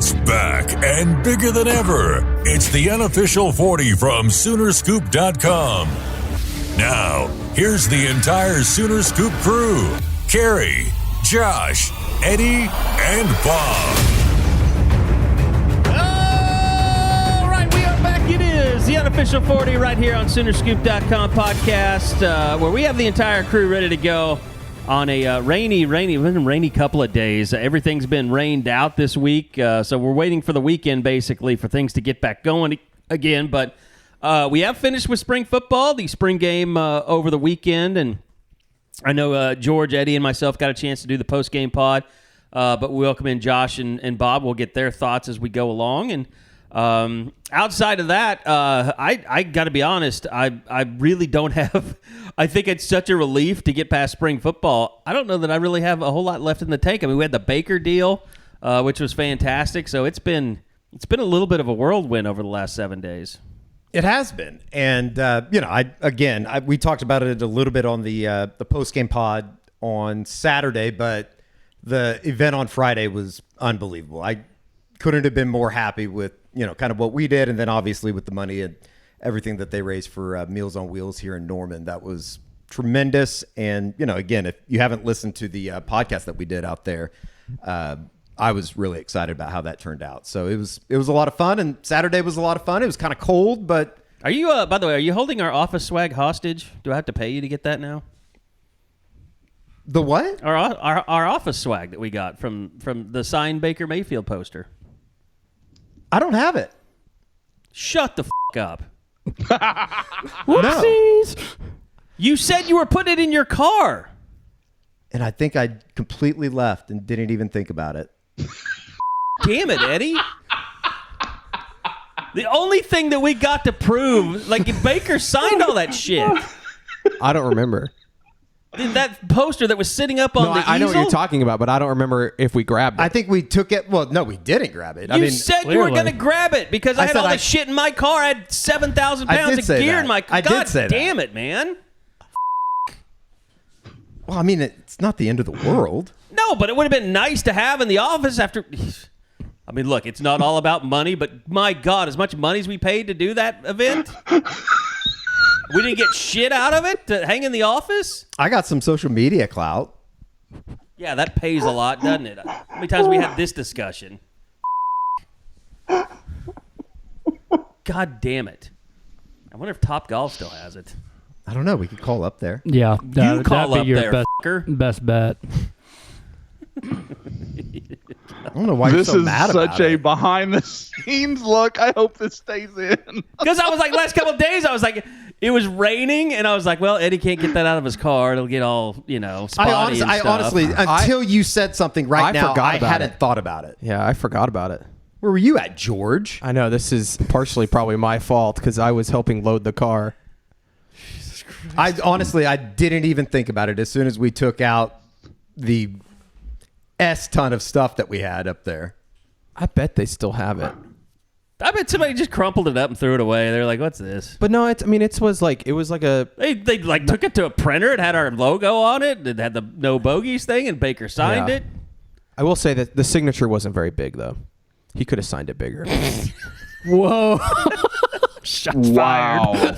It's back and bigger than ever. It's the unofficial 40 from Soonerscoop.com. Now, here's the entire Sooner Scoop crew. Carey, Josh, Eddie, and Bob. All right, we are back. It is the unofficial 40 right here on Soonerscoop.com podcast, where we have the entire crew ready to go on a rainy couple of days. Everything's been rained out this week, so we're waiting for the weekend, basically, for things to get back going again. But we have finished with spring football, the spring game over the weekend, and I know George, Eddie, and myself got a chance to do the post-game pod, but we welcome in Josh and Bob. We'll get their thoughts as we go along. And outside of that, I got to be honest, I really don't have – I think it's such a relief to get past spring football. I don't know that I really have a whole lot left in the tank. I mean, we had the Baker deal, which was fantastic. So it's been a little bit of a whirlwind over the last 7 days. It has been. And, we talked about it a little bit on the post-game pod on Saturday, but the event on Friday was unbelievable. I couldn't have been more happy with, kind of what we did, and then obviously with the money and everything that they raised for Meals on Wheels here in Norman. That was tremendous. And, again, if you haven't listened to the podcast that we did out there, I was really excited about how that turned out. So it was a lot of fun, and Saturday was a lot of fun. It was kind of cold, but... Are you, by the way, are you holding our office swag hostage? Do I have to pay you to get that now? The what? Our office swag that we got from the signed Baker Mayfield poster. I don't have it. Shut the f*** up. Whoopsies. No. You said you were putting it in your car. And I think I completely left and didn't even think about it. Damn it, Eddie. The only thing that we got to prove, like Baker signed all that shit. I don't remember. That poster that was sitting up on the easel? I know what you're talking about, but I don't remember if we grabbed it. I think we took it. Well, no, we didn't grab it. You said clearly. You were going to grab it because I had all the shit in my car. I had 7,000 pounds of gear in my car. God damn it, man. Well, I mean, it's not the end of the world. No, but it would have been nice to have in the office after... I mean, look, it's not all about money, but my God, as much money as we paid to do that event... We didn't get shit out of it to hang in the office? I got some social media clout. Yeah, that pays a lot, doesn't it? How many times have we had this discussion? God damn it. I wonder if Top Golf still has it. I don't know. We could call up there. Yeah. You call up your there, best bet. I don't know why you're so mad about it. This is such a behind-the-scenes look. I hope this stays in. Because I was like, last couple of days, I was like... It was raining, and I was like, well, Eddie can't get that out of his car. It'll get all, spotty I honestly, until you said something I hadn't thought about it. Yeah, I forgot about it. Where were you at, George? I know, this is partially probably my fault because I was helping load the car. Jesus Christ. I didn't even think about it as soon as we took out the ton of stuff that we had up there. I bet they still have it. I bet somebody just crumpled it up and threw it away. They're like, "What's this?" But no, it was like a. They took it to a printer. It had our logo on it. It had the no Bogeys thing, and Baker signed it. I will say that the signature wasn't very big, though. He could have signed it bigger. Whoa! Shots fired.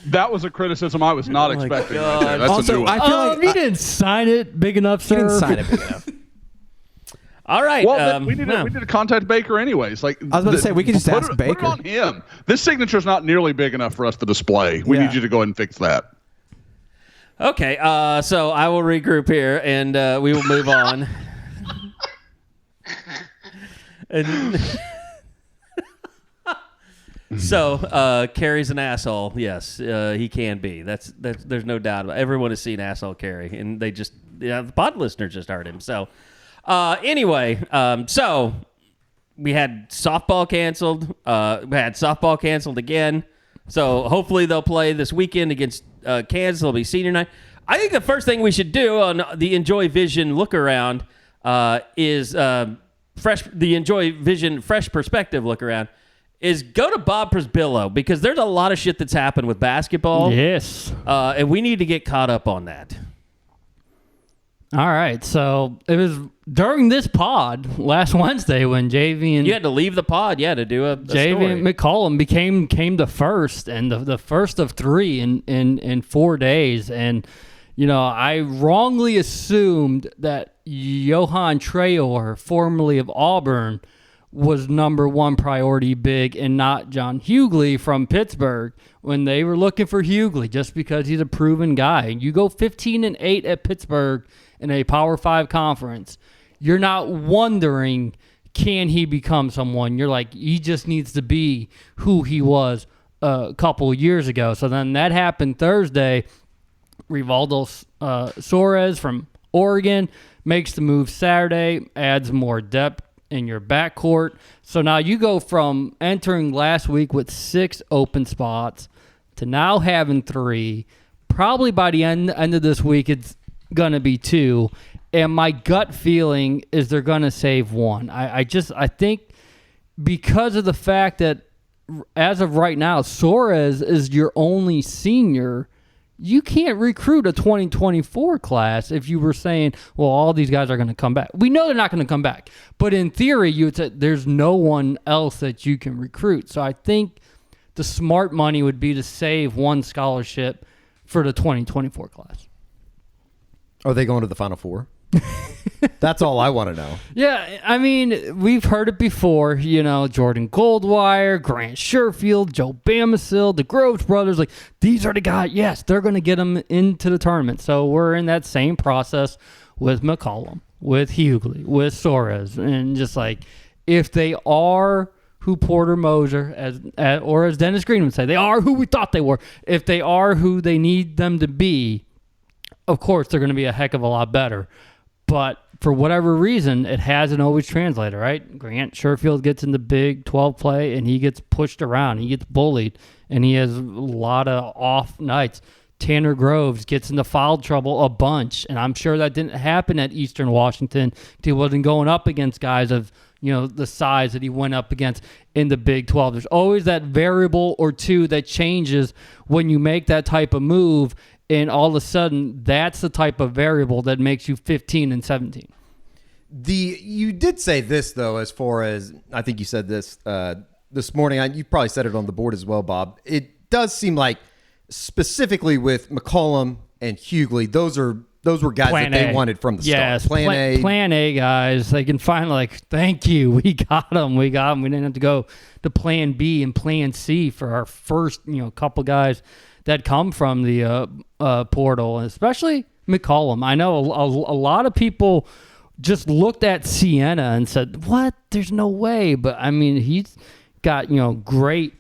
That was a criticism I was not expecting. Right there. That's also, a new one. I feel like you didn't sign it big enough, sir. He didn't sign it big enough. All right. Well, we need to contact Baker anyways. Like I was about to say, we could just ask Baker. Put it on him. This signature's not nearly big enough for us to display. We need you to go ahead and fix that. Okay. So I will regroup here, and we will move on. So Carey's an asshole. Yes, he can be. That's there's no doubt about it. Everyone has seen asshole Carey, and they just the pod listeners just heard him. So. Anyway, so we had softball canceled. We had softball canceled again. So hopefully they'll play this weekend against Kansas. It'll be senior night. I think the first thing we should do on the Enjoy Vision look around is the Enjoy Vision Fresh Perspective look around is go to Bob Prisbillo because there's a lot of shit that's happened with basketball. Yes. And we need to get caught up on that. All right. So it was during this pod last Wednesday when JV and You had to leave the pod, to do a JV story. and McCollum came the first and the first of 3 in 4 days. And, I wrongly assumed that Johan Traore, formerly of Auburn, was number one priority big and not John Hughley from Pittsburgh when they were looking for Hughley just because he's a proven guy. You go 15-8 at Pittsburgh in a Power 5 conference. You're not wondering, can he become someone? You're like, he just needs to be who he was a couple years ago. So then that happened Thursday. Rivaldo Soares from Oregon makes the move Saturday, adds more depth in your backcourt. So now you go from entering last week with 6 open spots to now having 3. Probably by the end of this week, it's going to be 2. And my gut feeling is they're going to save 1. I think because of the fact that as of right now, Soares is your only senior, you can't recruit a 2024 class if you were saying, well, all these guys are going to come back. We know they're not going to come back. But in theory, you would say there's no one else that you can recruit. So I think the smart money would be to save 1 scholarship for the 2024 class. Are they going to the Final Four? That's all I want to know. Yeah, I mean, we've heard it before, Jordan Goldwire, Grant Sherfield, Joe Bamasil, the Groves brothers. Like, these are the guys, yes, they're going to get them into the tournament. So we're in that same process with McCollum, with Hughley, with Soares. And just like, if they are who Porter Moser, or as Dennis Green would say, they are who we thought they were. If they are who they need them to be, of course, they're going to be a heck of a lot better. But for whatever reason, it hasn't always translated, right? Grant Sherfield gets in the Big 12 play, and he gets pushed around. He gets bullied, and he has a lot of off nights. Tanner Groves gets into foul trouble a bunch, and I'm sure that didn't happen at Eastern Washington. He wasn't going up against guys of the size that he went up against in the Big 12. There's always that variable or two that changes when you make that type of move, and all of a sudden, that's the type of variable that makes you 15 and 17. You did say this, though, as far as, I think you said this this morning. You probably said it on the board as well, Bob. It does seem like, specifically with McCollum and Hughley, those were guys Plan that they A. wanted from the start. Yes, Plan A. Plan A guys. They can finally, thank you. We got them. We didn't have to go to Plan B and Plan C for our first, couple guys that come from the portal, especially McCollum. I know a lot of people just looked at Siena and said, what? There's no way. But, I mean, he's got, great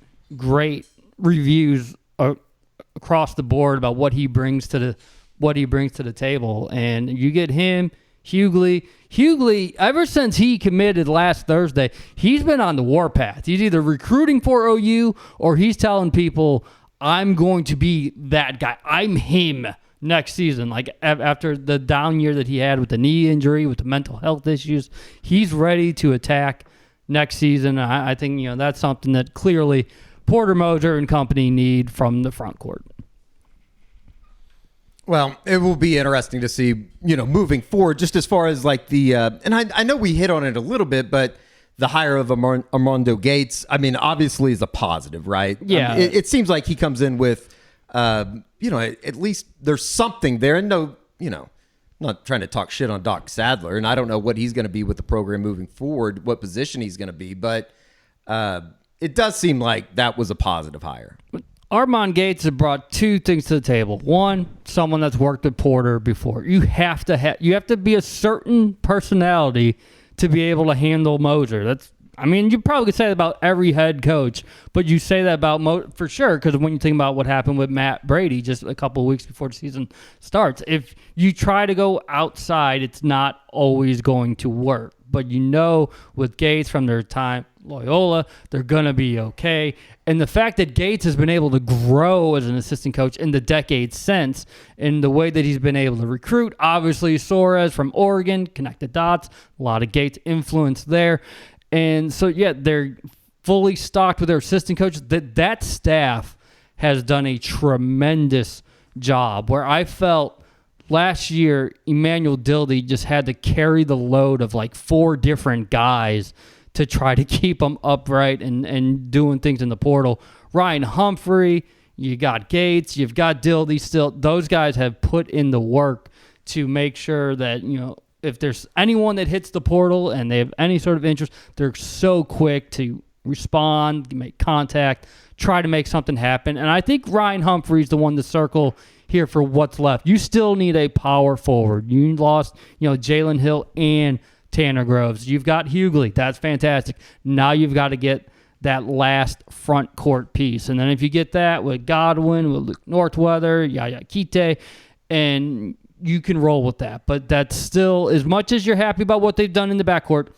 reviews across the board about what he brings to the table. And you get him, Hughley, ever since he committed last Thursday, he's been on the warpath. He's either recruiting for OU or he's telling people, I'm going to be that guy. I'm him next season. Like, after the down year that he had with the knee injury, with the mental health issues, he's ready to attack next season. I think, that's something that clearly Porter Moser and company need from the front court. Well, it will be interesting to see, moving forward, just as far as like the, and I know we hit on it a little bit, but the hire of Armando Gates, I mean, obviously is a positive, right? Yeah. It seems like he comes in with, at least there's something there. And no, I'm not trying to talk shit on Doc Sadler, and I don't know what he's going to be with the program moving forward, what position he's going to be, but it does seem like that was a positive hire. Armand Gates has brought 2 things to the table. One, someone that's worked with Porter before. You have to be a certain personality to be able to handle Moser. You probably could say that about every head coach, but you say that about Moser for sure, because when you think about what happened with Matt Brady just a couple of weeks before the season starts, if you try to go outside, it's not always going to work. But with Gates from their time, Loyola, they're going to be okay. And the fact that Gates has been able to grow as an assistant coach in the decades since, in the way that he's been able to recruit, obviously Soares from Oregon, connect the dots, a lot of Gates influence there. And so, they're fully stocked with their assistant coaches. That staff has done a tremendous job, where I felt last year, Emmanuel Dildy just had to carry the load of like 4 different guys to try to keep them upright and doing things in the portal. Ryan Humphrey, you got Gates, you've got Dildy still. Those guys have put in the work to make sure that, if there's anyone that hits the portal and they have any sort of interest, they're so quick to respond, make contact, try to make something happen. And I think Ryan Humphrey's the one to circle here for what's left. You still need a power forward. You lost, Jalen Hill and Tanner Groves. You've got Hughley. That's fantastic. Now you've got to get that last front court piece. And then if you get that with Godwin, with Luke Northweather, Yaya Kite, and you can roll with that. But that's still, as much as you're happy about what they've done in the backcourt,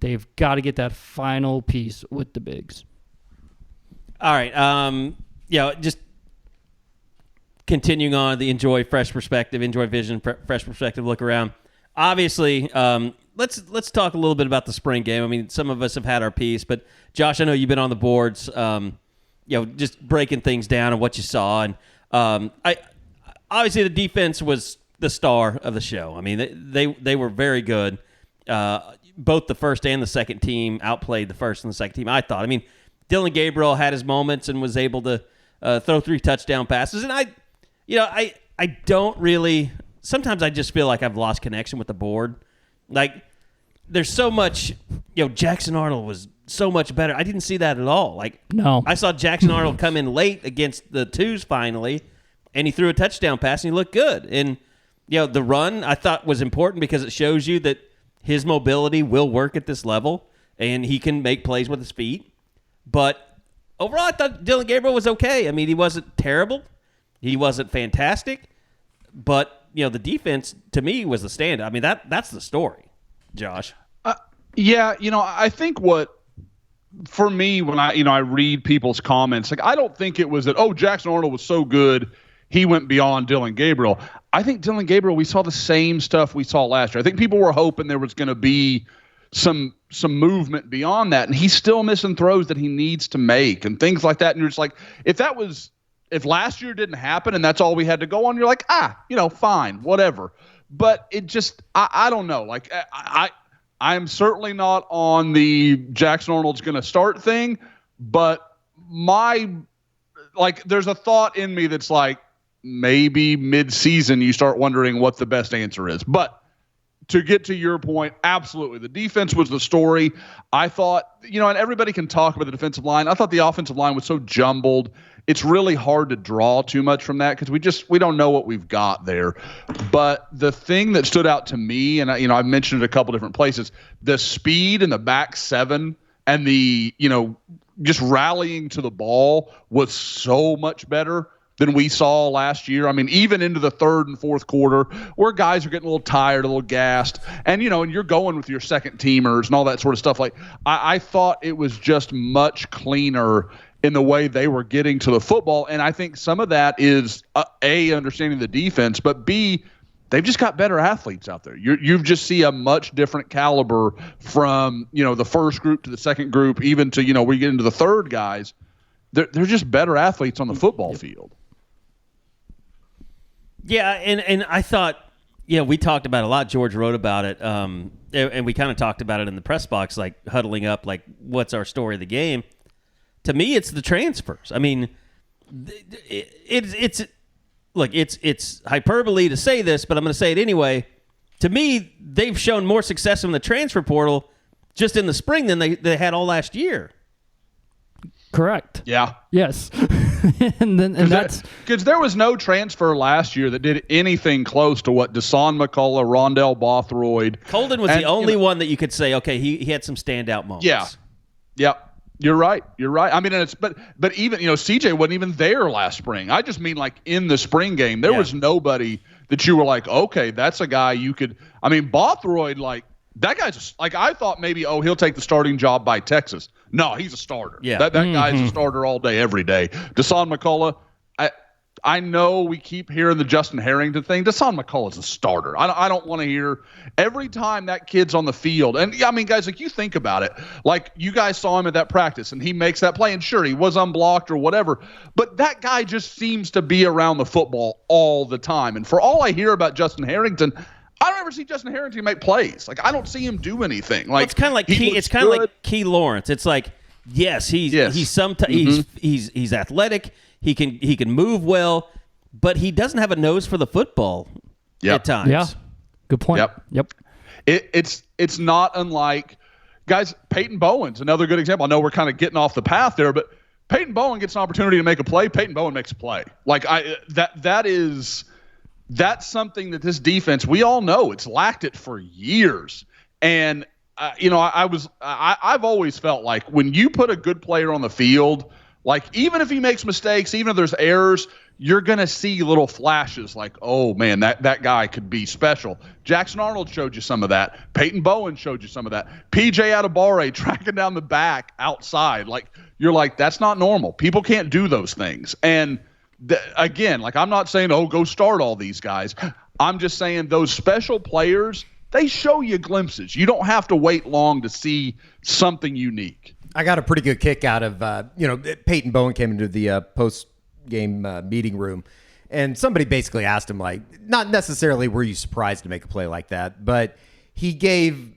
they've got to get that final piece with the bigs. All right. Just continuing on the enjoy fresh perspective, enjoy vision, fresh perspective, look around. Obviously, let's talk a little bit about the spring game. I mean, some of us have had our piece, but Josh, I know you've been on the boards, just breaking things down and what you saw. And obviously the defense was the star of the show. I mean, they were very good. Both the first and the second team outplayed the first and the second team, I thought. I mean, Dylan Gabriel had his moments and was able to throw 3 touchdown passes. And I don't really – sometimes I just feel like I've lost connection with the board. Like, there's so much Jackson Arnold was so much better. I didn't see that at all. Like, no. I saw Jackson Arnold come in late against the twos finally, and he threw a touchdown pass, and he looked good. And, the run I thought was important because it shows you that his mobility will work at this level, and he can make plays with his feet. But overall, I thought Dylan Gabriel was okay. I mean, he wasn't terrible. He wasn't fantastic. But, the defense, to me, was the standout. I mean, that's the story, Josh. I think for me, when I read people's comments, like, I don't think it was that, Jackson Arnold was so good, he went beyond Dylan Gabriel. I think Dylan Gabriel, we saw the same stuff we saw last year. I think people were hoping there was going to be some movement beyond that, and he's still missing throws that he needs to make and things like that. And you're just like, if last year didn't happen and that's all we had to go on, you're like, fine, whatever. But it just, I don't know. Like, I'm certainly not on the Jackson Arnold's going to start thing, but there's a thought in me that's like, maybe mid-season you start wondering what the best answer is. But to get to your point, absolutely. The defense was the story. I thought, and everybody can talk about the defensive line. I thought the offensive line was so jumbled. It's really hard to draw too much from that because we don't know what we've got there. But the thing that stood out to me, and I've mentioned it a couple different places, the speed in the back seven and the, just rallying to the ball was so much better than we saw last year. I mean, even into the third and fourth quarter where guys are getting a little tired, a little gassed, and, and you're going with your second teamers and all that sort of stuff. Like, I thought it was just much cleaner in the way they were getting to the football. And I think some of that is A, understanding the defense, but B, they've just got better athletes out there. You just see a much different caliber from, the first group to the second group, even to, where you get into the third guys. They're just better athletes on the football field. Yeah, and I thought, we talked about it a lot. George wrote about it, and we kind of talked about it in the press box, like huddling up, like, what's our story of the game? To me, it's the transfers. I mean, it's hyperbole to say this, but I'm going to say it anyway. To me, they've shown more success in the transfer portal just in the spring than they had all last year. Correct. Yeah. Yes. and that's because there was no transfer last year that did anything close to what Dasan McCullough, Rondell Bothroyd. Colden was the only one that you could say, okay, he had some standout moments. Yeah. Yep. You're right. I mean, and but even CJ wasn't even there last spring. I just mean, like, in the spring game, there was nobody that you were like, okay, that's a guy you could. I mean, Bothroyd, like, that guy's just, like, I thought maybe he'll take the starting job by Texas. No, he's a starter. Yeah, that guy's a starter all day, every day. Dasan McCullough, I know we keep hearing the Justin Harrington thing. Deshaun McCall is a starter. I don't want to hear every time that kid's on the field. And I mean, guys, like you think about it, like you guys saw him at that practice and he makes that play and sure, he was unblocked or whatever, but that guy just seems to be around the football all the time. And for all I hear about Justin Harrington, I don't ever see Justin Harrington make plays. Like I don't see him do anything. Like well, it's kind of like it's kind of like Key Lawrence. It's like, yes, he's sometimes he's athletic. He can move well, but he doesn't have a nose for the football at times. Yeah, good point. Yep. It's not unlike, guys, Peyton Bowen's another good example. I know we're kind of getting off the path there, but Peyton Bowen gets an opportunity to make a play. Peyton Bowen makes a play. Like that's something that this defense, we all know it's lacked it for years. And I've always felt like when you put a good player on the field, like even if he makes mistakes, even if there's errors, you're going to see little flashes like, oh, man, that guy could be special. Jackson Arnold showed you some of that. Peyton Bowen showed you some of that. P.J. Adebawore tracking down the back outside. Like, you're like, that's not normal. People can't do those things. And, again, like I'm not saying, oh, go start all these guys. I'm just saying those special players, they show you glimpses. You don't have to wait long to see something unique. I got a pretty good kick out of, Peyton Bowen came into the post-game meeting room, and somebody basically asked him, like, not necessarily were you surprised to make a play like that, but he gave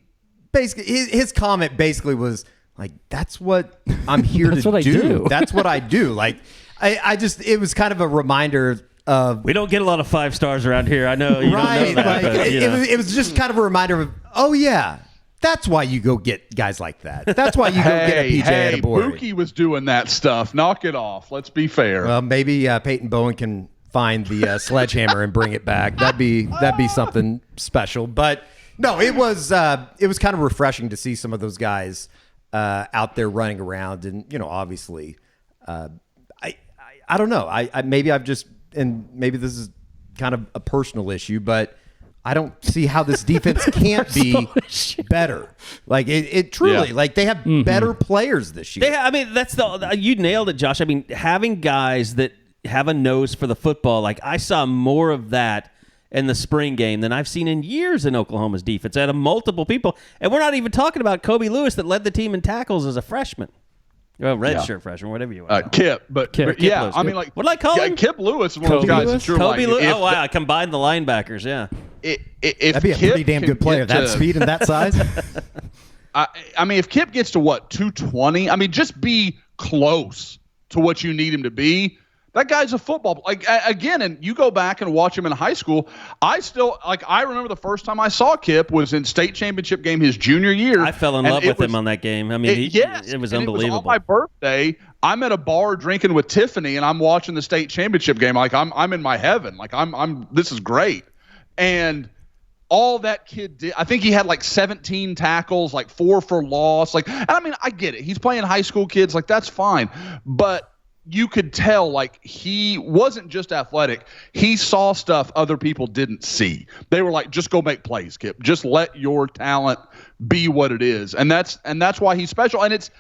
basically his comment basically was like, that's what I'm here to do. That's what I do. Like, I just, it was kind of a reminder of. We don't get a lot of 5 stars around here. I know you don't know that. Like, but, it was just kind of a reminder of, oh, yeah. That's why you go get guys like that. That's why you go get a P.J. Adebawore. Buki was doing that stuff. Knock it off. Let's be fair. Well, maybe Peyton Bowen can find the sledgehammer and bring it back. That'd be something special. But no, it was kind of refreshing to see some of those guys out there running around, and obviously, I don't know. I maybe I've just, and maybe this is kind of a personal issue, but I don't see how this defense can't be better. Like it truly, like they have better players this year. That's you nailed it, Josh. I mean, having guys that have a nose for the football, like I saw more of that in the spring game than I've seen in years in Oklahoma's defense. Out of multiple people, and we're not even talking about Kobe Lewis that led the team in tackles as a freshman. Well, shirt freshman, whatever you want. Kip, but yeah, Lewis, I mean, like, what did I call him? Kip Lewis is one of those guys that you're Kobe like, Lewis. Oh wow, I combined the linebackers. Yeah, that'd be a pretty damn good player. That speed and that size. I mean, if Kip gets to 220, I mean, just be close to what you need him to be. That guy's a football. Like again, and you go back and watch him in high school. I remember the first time I saw Kip was in state championship game his junior year. I fell in love with him on that game. I mean, it was unbelievable. It was on my birthday. I'm at a bar drinking with Tiffany, and I'm watching the state championship game. Like I'm in my heaven. Like this is great. And all that kid did, I think he had like 17 tackles, like 4 for loss. Like, and I mean, I get it. He's playing high school kids. Like that's fine, but you could tell like he wasn't just athletic. He saw stuff other people didn't see. They were like, just go make plays, Kip. Just let your talent be what it is. And that's why he's special. And it's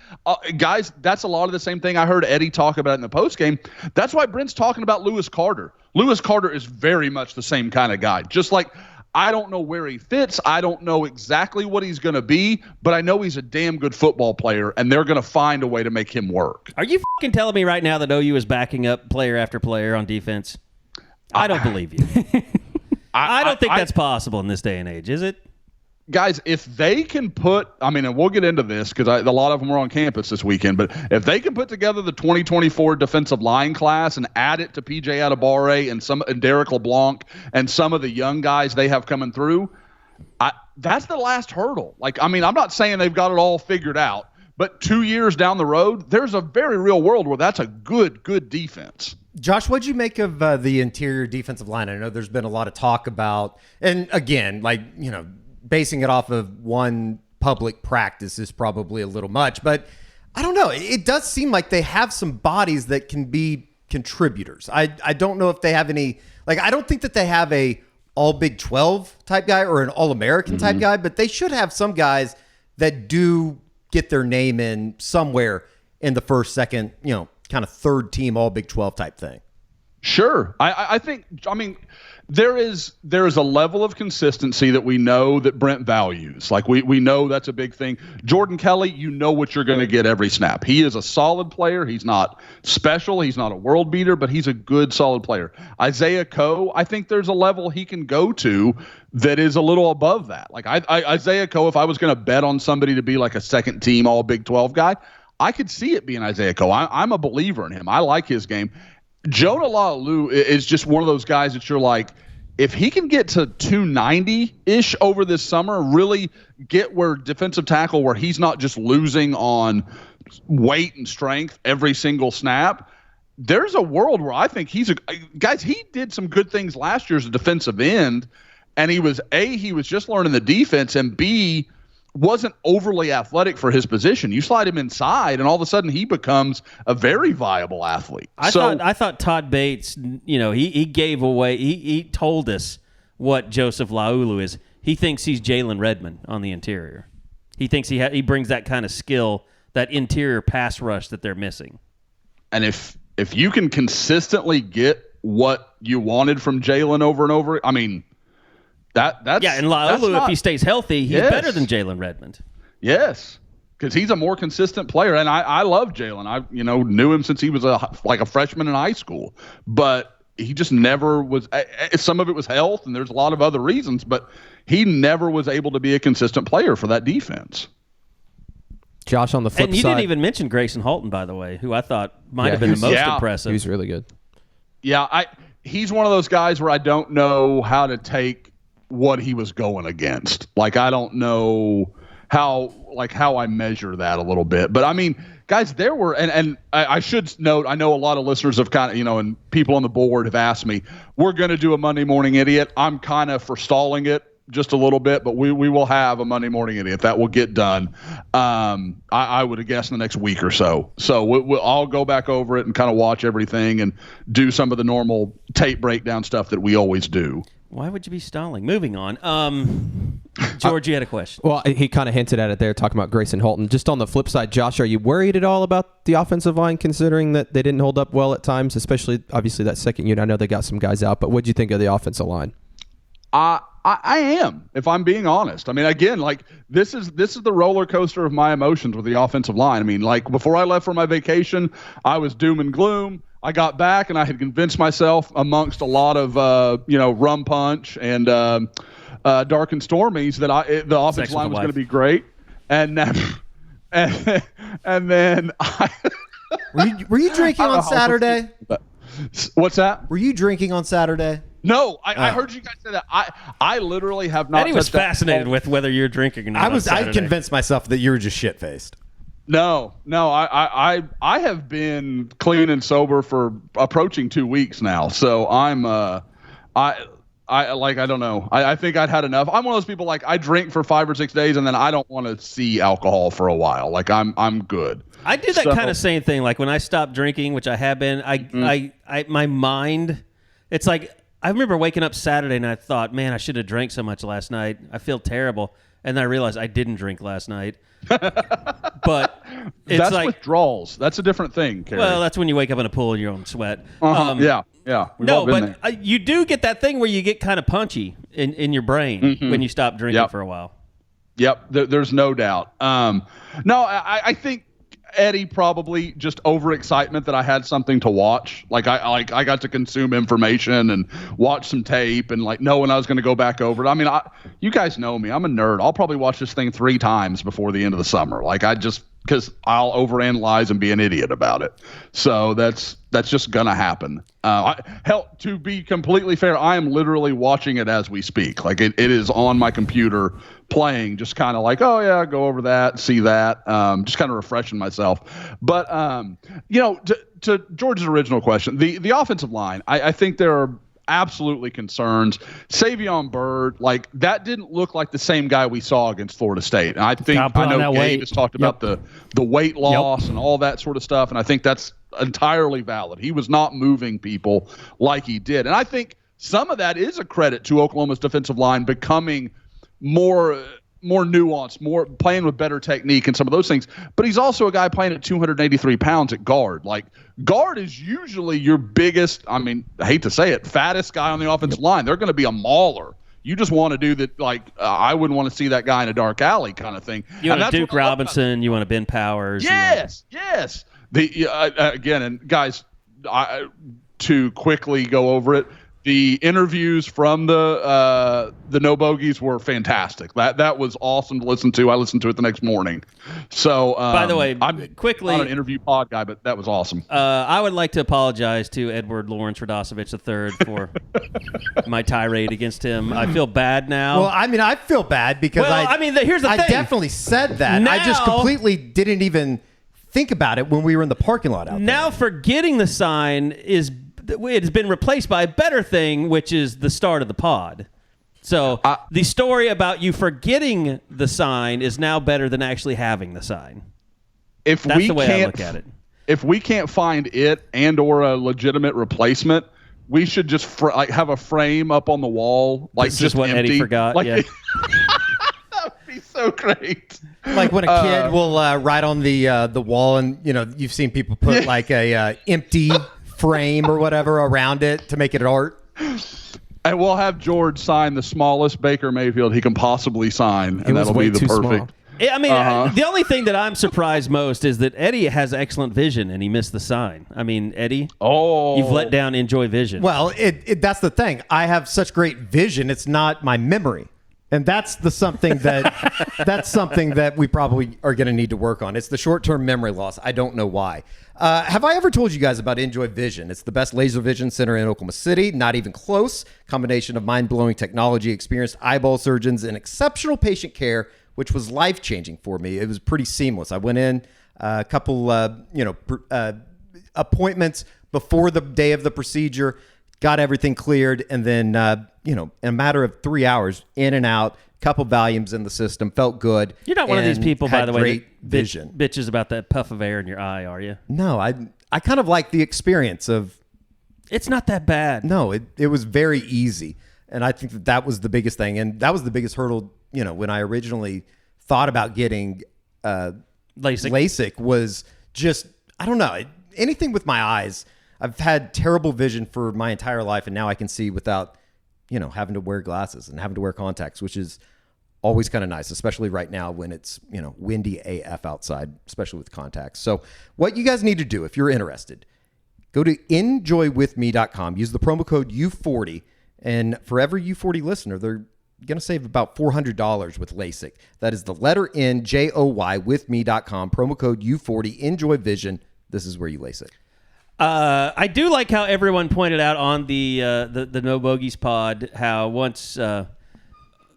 guys, that's a lot of the same thing I heard Eddie talk about in the postgame. That's why Brent's talking about Lewis Carter. Lewis Carter is very much the same kind of guy. Just like, I don't know where he fits. I don't know exactly what he's going to be, but I know he's a damn good football player, and they're going to find a way to make him work. Are you fucking telling me right now that OU is backing up player after player on defense? I don't believe you. I don't think that's possible in this day and age, is it? Guys, if they can put, I mean, and we'll get into this because a lot of them were on campus this weekend, but if they can put together the 2024 defensive line class and add it to P.J. Adebawore and Derek LeBlanc and some of the young guys they have coming through, that's the last hurdle. Like, I mean, I'm not saying they've got it all figured out, but 2 years down the road, there's a very real world where that's a good defense. Josh, what'd you make of the interior defensive line? I know there's been a lot of talk about, and again, like, basing it off of one public practice is probably a little much, but I don't know. It does seem like they have some bodies that can be contributors. I don't know if they have any, like, I don't think that they have a all Big 12 type guy or an All-American type guy, but they should have some guys that do get their name in somewhere in the first, second, kind of third team All Big 12 type thing. Sure. I think, there is a level of consistency that we know that Brent values. Like we know that's a big thing. Jordan Kelly, you know what you're going to get every snap. He is a solid player. He's not special. He's not a world beater, but he's a good, solid player. Isaiah Coe, I think there's a level he can go to that is a little above that. Like Isaiah Coe, if I was going to bet on somebody to be like a second team all Big 12 guy, I could see it being Isaiah Coe. I'm a believer in him. I like his game. Jonah Laulu is just one of those guys that you're like, if he can get to 290-ish over this summer, really get where defensive tackle where he's not just losing on weight and strength every single snap, there's a world where I think he did some good things last year as a defensive end, and he was just learning the defense, and B, wasn't overly athletic for his position. You slide him inside, and all of a sudden he becomes a very viable athlete. I thought Todd Bates, he gave away. He told us what Joseph Laulu is. He thinks he's Jalen Redmond on the interior. He thinks he brings that kind of skill, that interior pass rush that they're missing. And if you can consistently get what you wanted from Jalen over and over, that's and Laulu, if he stays healthy, he's better than Jalen Redmond. Yes, because he's a more consistent player, and I love Jalen. I knew him since he was a freshman in high school, but he just never was. Some of it was health, and there's a lot of other reasons, but he never was able to be a consistent player for that defense. Josh, on the flip side, and you didn't even mention Grayson Halton, by the way, who I thought might have been the most impressive. He was really good. Yeah, he's one of those guys where I don't know how to take what he was going against. Like, I don't know how I measure that a little bit. But guys, there were, and I should note, I know a lot of listeners have kind of, and people on the board have asked me, we're going to do a Monday Morning Idiot. I'm kind of forestalling it just a little bit, but we will have a Monday Morning Idiot. That will get done. I would have guessed in the next week or so. So I'll go back over it and kind of watch everything and do some of the normal tape breakdown stuff that we always do. Why would you be stalling? Moving on. George, you had a question. Well, he kind of hinted at it there, talking about Grayson Halton. Just on the flip side, Josh, are you worried at all about the offensive line, considering that they didn't hold up well at times, especially, obviously, that second unit? I know they got some guys out, but what did you think of the offensive line? I am, if I'm being honest. Again, this is the roller coaster of my emotions with the offensive line. Before I left for my vacation, I was doom and gloom. I got back and I had convinced myself, amongst a lot of rum punch and dark and stormies, that the offensive line was going to be great. And then were you drinking on Saturday? What's that? Were you drinking on Saturday? No, I heard you guys say that. I literally have not. Eddie was fascinated with whether you're drinking or not. I convinced myself that you were just shit faced. No. I have been clean and sober for approaching 2 weeks now. So I'm I don't know. I think I'd had enough. I'm one of those people, I drink for 5 or 6 days and then I don't want to see alcohol for a while. I'm good. I did that kind of same thing. Like when I stopped drinking, which I have been, my mind, it's like I remember waking up Saturday and I thought, man, I should have drank so much last night. I feel terrible. And then I realized I didn't drink last night. But it's that's withdrawals. That's a different thing, Carey. Well, that's when you wake up in a pool in your own sweat. Yeah. No, but you do get that thing where you get kind of punchy in your brain when you stop drinking for a while. Yep, there's no doubt. No, I think Eddie probably just overexcitement that I had something to watch. I got to consume information and watch some tape and knowing I was going to go back over it. You guys know me. I'm a nerd. I'll probably watch this thing 3 times before the end of the summer. Because I'll overanalyze and be an idiot about it. So that's just gonna happen. To be completely fair, I am literally watching it as we speak. It is on my computer playing, just kind of oh yeah, go over that, see that, just kind of refreshing myself. But to George's original question, the offensive line, I think there are absolutely concerns. Savion Byrd, that didn't look like the same guy we saw against Florida State. And I know Gabe has talked about the weight loss and all that sort of stuff, and I think that's entirely valid. He was not moving people like he did. And I think some of that is a credit to Oklahoma's defensive line becoming more more nuanced, more playing with better technique and some of those things. But he's also a guy playing at 283 pounds at guard. Like, guard is usually your biggest, I mean, I hate to say it, fattest guy on the offensive line. They're going to be a mauler. You just want to do that, like, I wouldn't want to see that guy in a dark alley kind of thing. You want a Duke Robinson, you want a Ben Powers. Yes. Again, and guys, to quickly go over it, the interviews from the No Bogeys were fantastic. That was awesome to listen to. I listened to it the next morning. So, by the way, I'm quickly, not an interview pod guy, but that was awesome. I would like to apologize to Edward Lawrence Radosevich III for my tirade against him. I feel bad now. Well, I mean, I feel bad because here's the thing. I definitely said that. I just completely didn't even think about it when we were in the parking lot out there. Now forgetting the sign it has been replaced by a better thing, which is the start of the pod. So the story about you forgetting the sign is now better than actually having the sign. That's the way I look at it. If we can't find it and or a legitimate replacement, we should just have a frame up on the wall, like just what empty. Eddie forgot. Like, yeah. That would be so great. Like when a kid will write on the wall, and you've seen people put like a empty frame or whatever around it to make it art. And we'll have George sign the smallest Baker Mayfield he can possibly sign, and that'll be the perfect. I mean, the only thing that I'm surprised most is that Eddie has excellent vision and he missed the sign. I mean, Eddie, you've let down Enjoy Vision. Well, that's the thing. I have such great vision. It's not my memory. And that's something that we probably are going to need to work on. It's the short-term memory loss. I don't know why. Have I ever told you guys about Enjoy Vision? It's the best laser vision center in Oklahoma City. Not even close. Combination of mind-blowing technology, experienced eyeball surgeons, and exceptional patient care, which was life-changing for me. It was pretty seamless. I went in a couple, appointments before the day of the procedure, got everything cleared, and then, in a matter of 3 hours, in and out, couple volumes in the system, felt good. You're not one of these people, by the way, great vision. Bitches about that puff of air in your eye, are you? No, I kind of like the experience of. It's not that bad. No, it was very easy, and I think that was the biggest thing, and that was the biggest hurdle. When I originally thought about getting LASIK was just, I don't know, anything with my eyes. I've had terrible vision for my entire life, and now I can see without, having to wear glasses and having to wear contacts, which is always kind of nice, especially right now when it's, windy AF outside, especially with contacts. So what you guys need to do if you're interested, go to enjoywithme.com, use the promo code U40, and for every U40 listener, they're going to save about $400 with LASIK. That is the letter N, J-O-Y, with me.com, promo code U40, Enjoy Vision. This is where you LASIK. I do like how everyone pointed out on the No Bogeys pod how once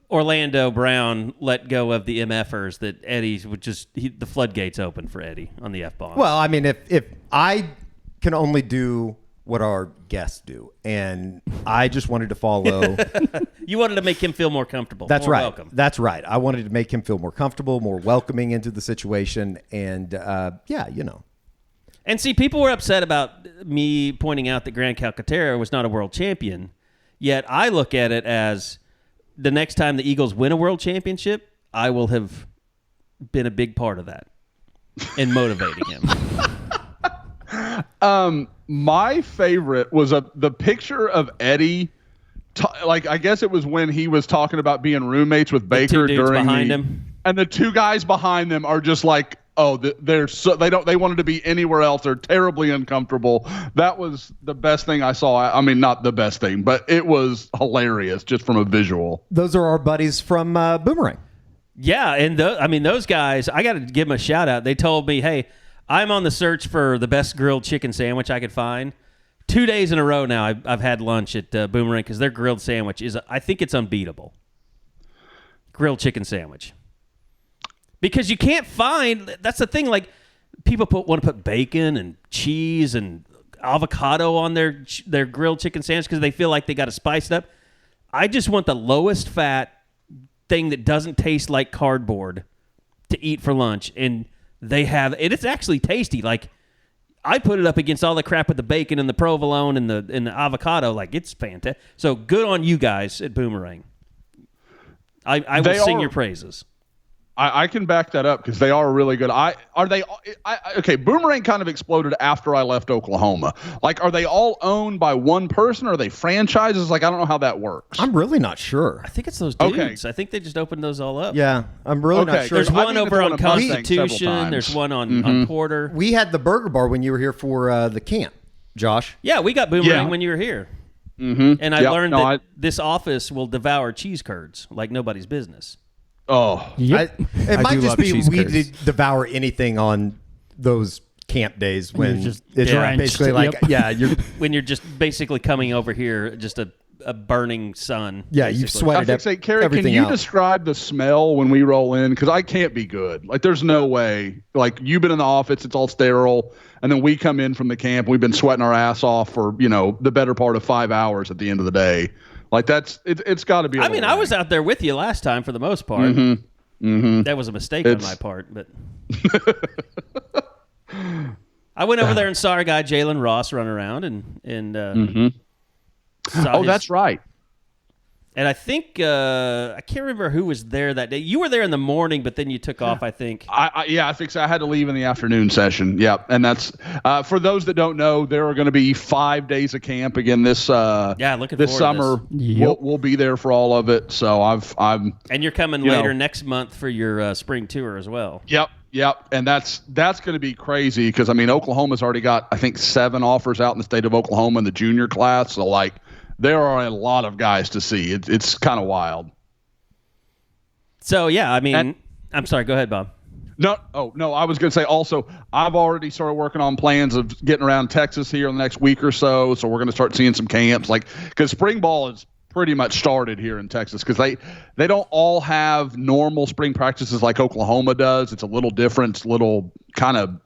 Orlando Brown let go of the MFers that Eddie's would the floodgates open for Eddie on the F-bomb. Well, I mean, if I can only do what our guests do, and I just wanted to follow. You wanted to make him feel more comfortable. That's more right. Welcome. That's right. I wanted to make him feel more comfortable, more welcoming into the situation, and And see, people were upset about me pointing out that Grant Calcaterra was not a world champion. Yet I look at it as the next time the Eagles win a world championship, I will have been a big part of that in motivating him. My favorite was the picture of Eddie. I guess it was when he was talking about being roommates with Baker during him, and the two guys behind them are just like, oh, they wanted to be anywhere else. They're terribly uncomfortable. That was the best thing I saw. I mean, not the best thing, but it was hilarious just from a visual. Those are our buddies from Boomerang. Yeah, and those guys, I got to give them a shout out. They told me, hey, I'm on the search for the best grilled chicken sandwich I could find. 2 days in a row now I've had lunch at Boomerang because their grilled sandwich I think it's unbeatable. Grilled chicken sandwich. Because you can't find, that's the thing, like people want to put bacon and cheese and avocado on their grilled chicken sandwich because they feel like they got to spice it up. I just want the lowest fat thing that doesn't taste like cardboard to eat for lunch, and they have it. It's actually tasty. Like I put it up against all the crap with the bacon and the provolone and the avocado. Like it's fantastic. So good on you guys at Boomerang. I will sing your praises. I can back that up because they are really good. Okay, Boomerang kind of exploded after I left Oklahoma. Like, are they all owned by one person? Or are they franchises? Like, I don't know how that works. I'm really not sure. I think it's those dudes. Okay. I think they just opened those all up. Yeah, I'm really not sure. There's I've one even over thrown on a Mustang several Constitution. times. There's one on Porter. We had the burger bar when you were here for the camp, Josh. Yeah, we got Boomerang Yeah. when you were here. Mm-hmm. And I learned that this office will devour cheese curds like nobody's business. Oh, Yep. It might do just love be cheese we curds. devour anything on those camp days when You're just it's drenched. basically like, Yep. yeah, you're When you're just basically coming over here, just a burning sun. yeah, you've basically. sweated I think, Carey, can everything you out. describe the smell when we roll in? Because I can't be good. Like, there's no way. Like, you've been in the office, it's all sterile, and then we come in from the camp, we've been sweating our ass off for, the better part of 5 hours at the end of the day. Like, it's got to be. I mean, I was out there with you last time for the most part. That was a mistake on my part, but I went over there and saw our guy Jalen Ross run around and saw his- that's right. And I think I can't remember who was there that day. You were there in the morning, but then you took off. I think. I think so. I had to leave in the afternoon session. Yep, and that's for those that don't know. There are going to be 5 days of camp again this looking this forward to summer. this. Yep. We'll be there for all of it. So I'm. And you're coming later next month for your spring tour as well. Yep, and that's going to be crazy because I mean Oklahoma's already got I think 7 offers out in the state of Oklahoma in the junior class. So like. There are a lot of guys to see. It's kind of wild. So, yeah, I mean, I'm sorry. Go ahead, Bob. No, I was going to say also, I've already started working on plans of getting around Texas here in the next week or so. So we're going to start seeing some camps, because spring ball is pretty much started here in Texas because they don't all have normal spring practices like Oklahoma does. It's a little different. It's a little kind of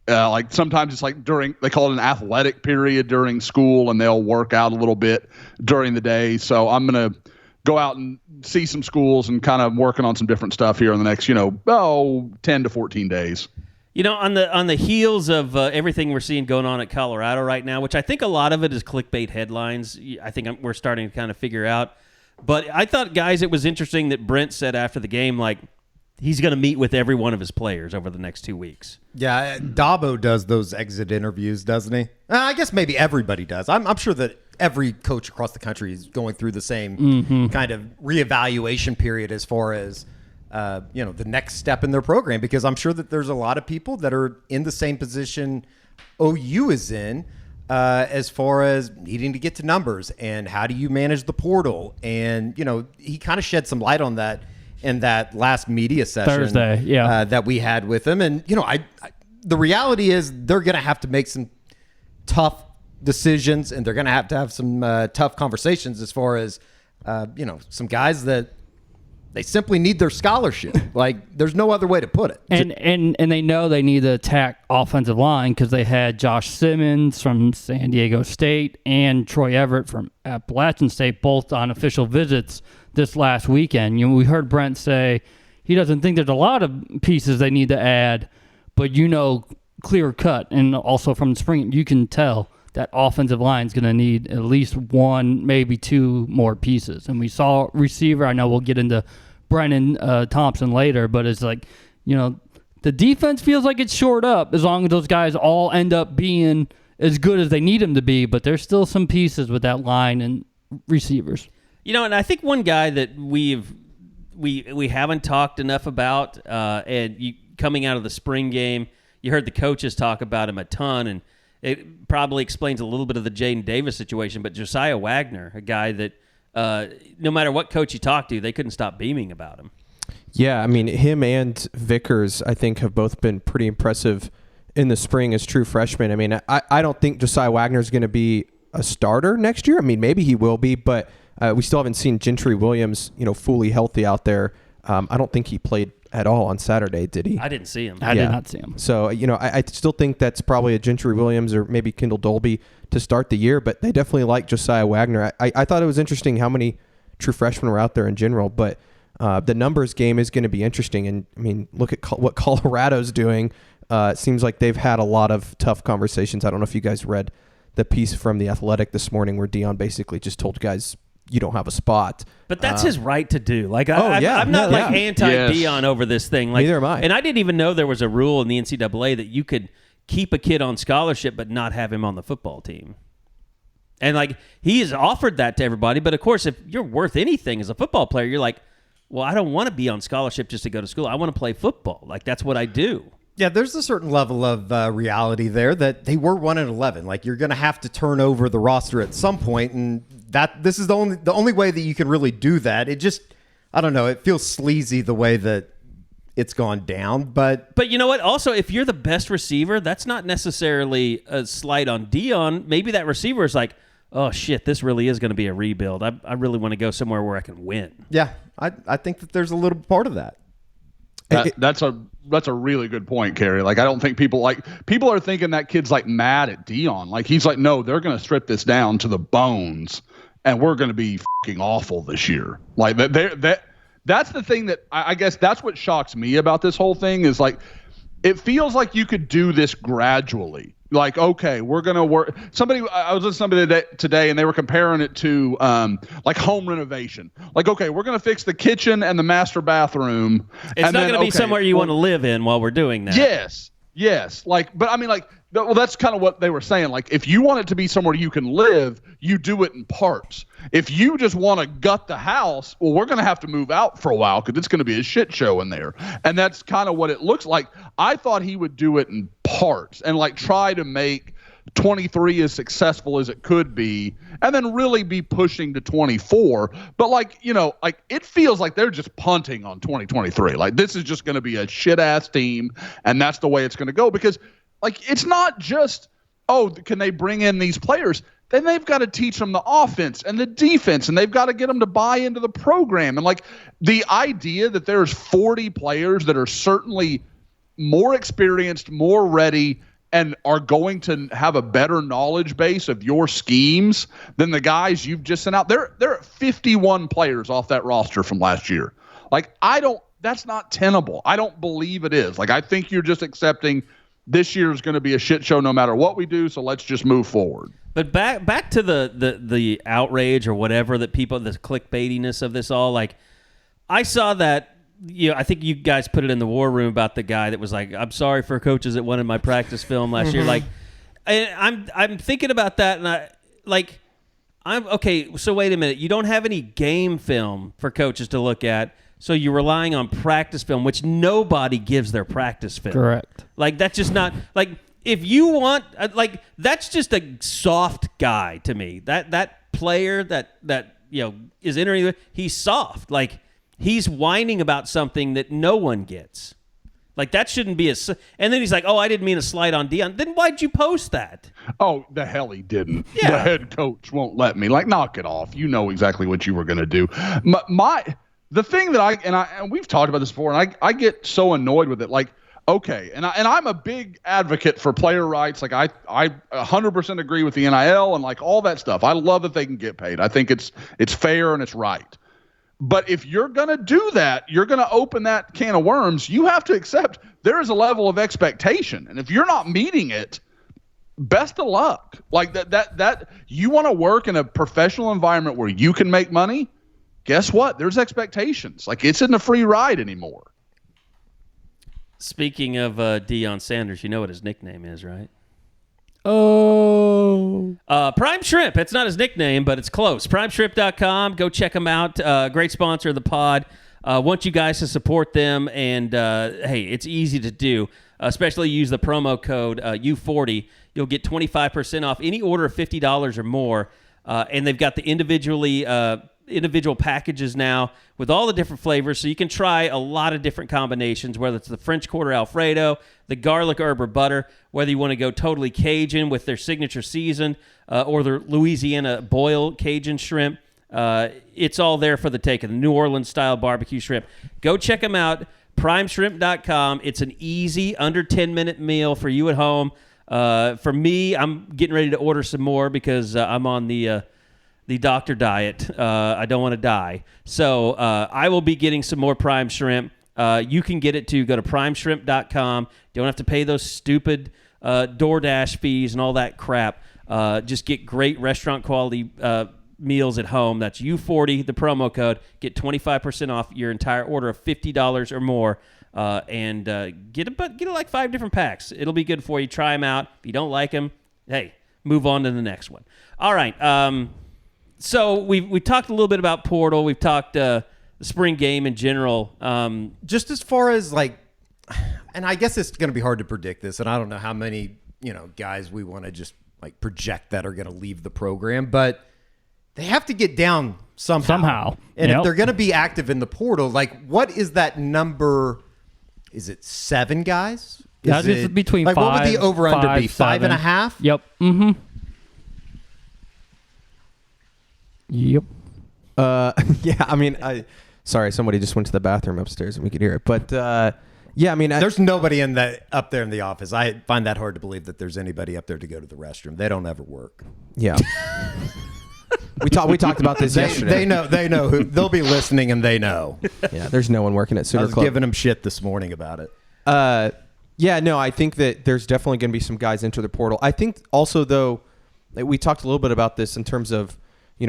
like sometimes it's like they call it an athletic period during school, and they'll work out a little bit during the day. So I'm going to go out and see some schools and kind of working on some different stuff here in the next, 10 to 14 days. On the heels of everything we're seeing going on at Colorado right now, which I think a lot of it is clickbait headlines, I think we're starting to kind of figure out. But I thought, guys, it was interesting that Brent said after the game, like, he's going to meet with every one of his players over the next 2 weeks. Yeah, Dabo does those exit interviews, doesn't he? I guess maybe everybody does. I'm sure that every coach across the country is going through the same kind of reevaluation period as far as the next step in their program, because I'm sure that there's a lot of people that are in the same position OU is in as far as needing to get to numbers and how do you manage the portal. And, he kind of shed some light on that in that last media session Thursday, that we had with him. And, the reality is they're going to have to make some tough decisions, and they're going to have some tough conversations as far as, some guys that they simply need their scholarship. Like, there's no other way to put it. And they know they need to attack offensive line because they had Josh Simmons from San Diego State and Troy Everett from Appalachian State both on official visits this last weekend. We heard Brent say he doesn't think there's a lot of pieces they need to add, but clear cut, and also from the spring you can tell that offensive line is going to need at least 1, maybe 2 more pieces. And we saw receiver. I know we'll get into Brennan Thompson later, but it's like, the defense feels like it's shored up as long as those guys all end up being as good as they need them to be. But there's still some pieces with that line and receivers. And I think one guy that we haven't talked enough about, coming out of the spring game, you heard the coaches talk about him a ton, and it probably explains a little bit of the Jaden Davis situation, but Josiah Wagner, a guy that no matter what coach you talk to, they couldn't stop beaming about him. Yeah, I mean, him and Vickers, I think, have both been pretty impressive in the spring as true freshmen. I mean, I don't think Josiah Wagner is going to be a starter next year. I mean, maybe he will be, but we still haven't seen Gentry Williams, fully healthy out there. I don't think he played at all on Saturday, did he? I didn't see him. I did not see him. So, I still think that's probably a Gentry Williams or maybe Kendall Dolby to start the year, but they definitely like Josiah Wagner. I thought it was interesting how many true freshmen were out there in general, but the numbers game is going to be interesting. And, I mean, look at what Colorado's doing. It seems like they've had a lot of tough conversations. I don't know if you guys read the piece from The Athletic this morning where Dion basically just told guys you don't have a spot. But that's his right to do. Like, yeah. I'm not Yeah. anti-Dion over this thing. Like, Neither am I. And I didn't even know there was a rule in the NCAA that you could keep a kid on scholarship but not have him on the football team. And, like, he has offered that to everybody. But, of course, if you're worth anything as a football player, you're like, well, I don't want to be on scholarship just to go to school. I want to play football. Like, that's what I do. Yeah, there's a certain level of reality there that they were 1-11. Like, you're going to have to turn over the roster at some point, and this is the only way that you can really do that. It just, I don't know, it feels sleazy the way that it's gone down. But you know what? Also, if you're the best receiver, that's not necessarily a slight on Dion. Maybe that receiver is like, oh shit, this really is going to be a rebuild. I really want to go somewhere where I can win. Yeah, I think that there's a little part of that. That's a really good point, Carey. Like, I don't think people are thinking that kid's like mad at Dion. Like, he's like, no, they're going to strip this down to the bones, and we're going to be fucking awful this year. Like that's the thing that I guess that's what shocks me about this whole thing is like, it feels like you could do this gradually. Like, okay, we're going to work. I was listening to somebody today, and they were comparing it to like home renovation. Like, okay, we're going to fix the kitchen and the master bathroom. It's not going to be somewhere you want to live in while we're doing that. Yes. Like, but I mean, like, well, that's kind of what they were saying. Like, if you want it to be somewhere you can live, you do it in parts. If you just want to gut the house, well, we're going to have to move out for a while because it's going to be a shit show in there. And that's kind of what it looks like. I thought he would do it in parts and like try to make 23 as successful as it could be and then really be pushing to 24. But like, you know, like it feels like they're just punting on 2023. Like, this is just going to be a shit ass team. And that's the way it's going to go because like, it's not just, oh, can they bring in these players? Then they've got to teach them the offense and the defense, and they've got to get them to buy into the program. And like the idea that there's 40 players that are certainly more experienced, more ready, and are going to have a better knowledge base of your schemes than the guys you've just sent out. There are 51 players off that roster from last year. Like, that's not tenable. I don't believe it is. Like, I think you're just accepting this year is going to be a shit show no matter what we do, so let's just move forward. But back to the outrage or whatever that people, the clickbaitiness of this all, like, I saw that, you know, I think you guys put it in the war room about the guy that was like, I'm sorry for coaches that wanted my practice film last year. Like, and I'm thinking about that, and I'm okay, so wait a minute. You don't have any game film for coaches to look at, so you're relying on practice film, which nobody gives their practice film. Correct. Like, that's just not, like, if you want, like, that's just a soft guy to me. That player that you know is entering, he's soft. Like, he's whining about something that no one gets. Like, that shouldn't be and then he's like, oh, I didn't mean a slight on Dion. Then why'd you post that? Oh, the hell he didn't. Yeah. The head coach won't let me. Like, knock it off. You know exactly what you were going to do. The thing that and we've talked about this before, and I get so annoyed with it. Like, okay, and I'm a big advocate for player rights. Like, I 100% agree with the NIL and like all that stuff. I love that they can get paid. I think it's fair and it's right. But if you're going to do that, you're going to open that can of worms. You have to accept there is a level of expectation, and if you're not meeting it, best of luck. Like that you want to work in a professional environment where you can make money. Guess what? There's expectations. Like, it's in a free ride anymore. Speaking of Deion Sanders, you know what his nickname is, right? Oh. Prime Shrimp. It's not his nickname, but it's close. PrimeShrimp.com. Go check them out. Great sponsor of the pod. Want you guys to support them, and hey, it's easy to do. Especially use the promo code U40. You'll get 25% off any order of $50 or more. And they've got the individual packages now with all the different flavors, so you can try a lot of different combinations, whether it's the French Quarter Alfredo, the garlic herb or butter, whether you want to go totally Cajun with their signature season, or their Louisiana boiled Cajun shrimp. It's all there for the taking. The New Orleans style barbecue shrimp. Go check them out. PrimeShrimp.com. It's an easy, under 10-minute meal for you at home. For me, I'm getting ready to order some more because I'm on the doctor diet. I don't want to die. So I will be getting some more Prime Shrimp. You can get it to go to PrimeShrimp.com. Don't have to pay those stupid DoorDash fees and all that crap. Just get great restaurant quality meals at home. That's U40, the promo code. Get 25% off your entire order of $50 or more, and get like 5 different packs. It'll be good for you. Try them out. If you don't like them, hey, move on to the next one. All right. So we talked a little bit about portal. We've talked the spring game in general. Just as far as like, and I guess it's going to be hard to predict this, and I don't know how many guys we want to just like project that are going to leave the program, but they have to get down somehow. And if they're going to be active in the portal, like what is that number? Is it 7 guys? Is it between like 5? What would the over under be? 5.5? Yep. Mm-hmm. Yep. Yeah, I mean, sorry, somebody just went to the bathroom upstairs and we could hear it. But yeah, I mean, there's nobody up there in the office. I find that hard to believe that there's anybody up there to go to the restroom. They don't ever work. Yeah. We talked about this yesterday. They know who they'll be listening, and they know. Yeah, there's no one working at Sooner I was Club. giving them shit this morning about it. Yeah, no, I think that there's definitely going to be some guys enter the portal. I think also, though, we talked a little bit about this in terms of,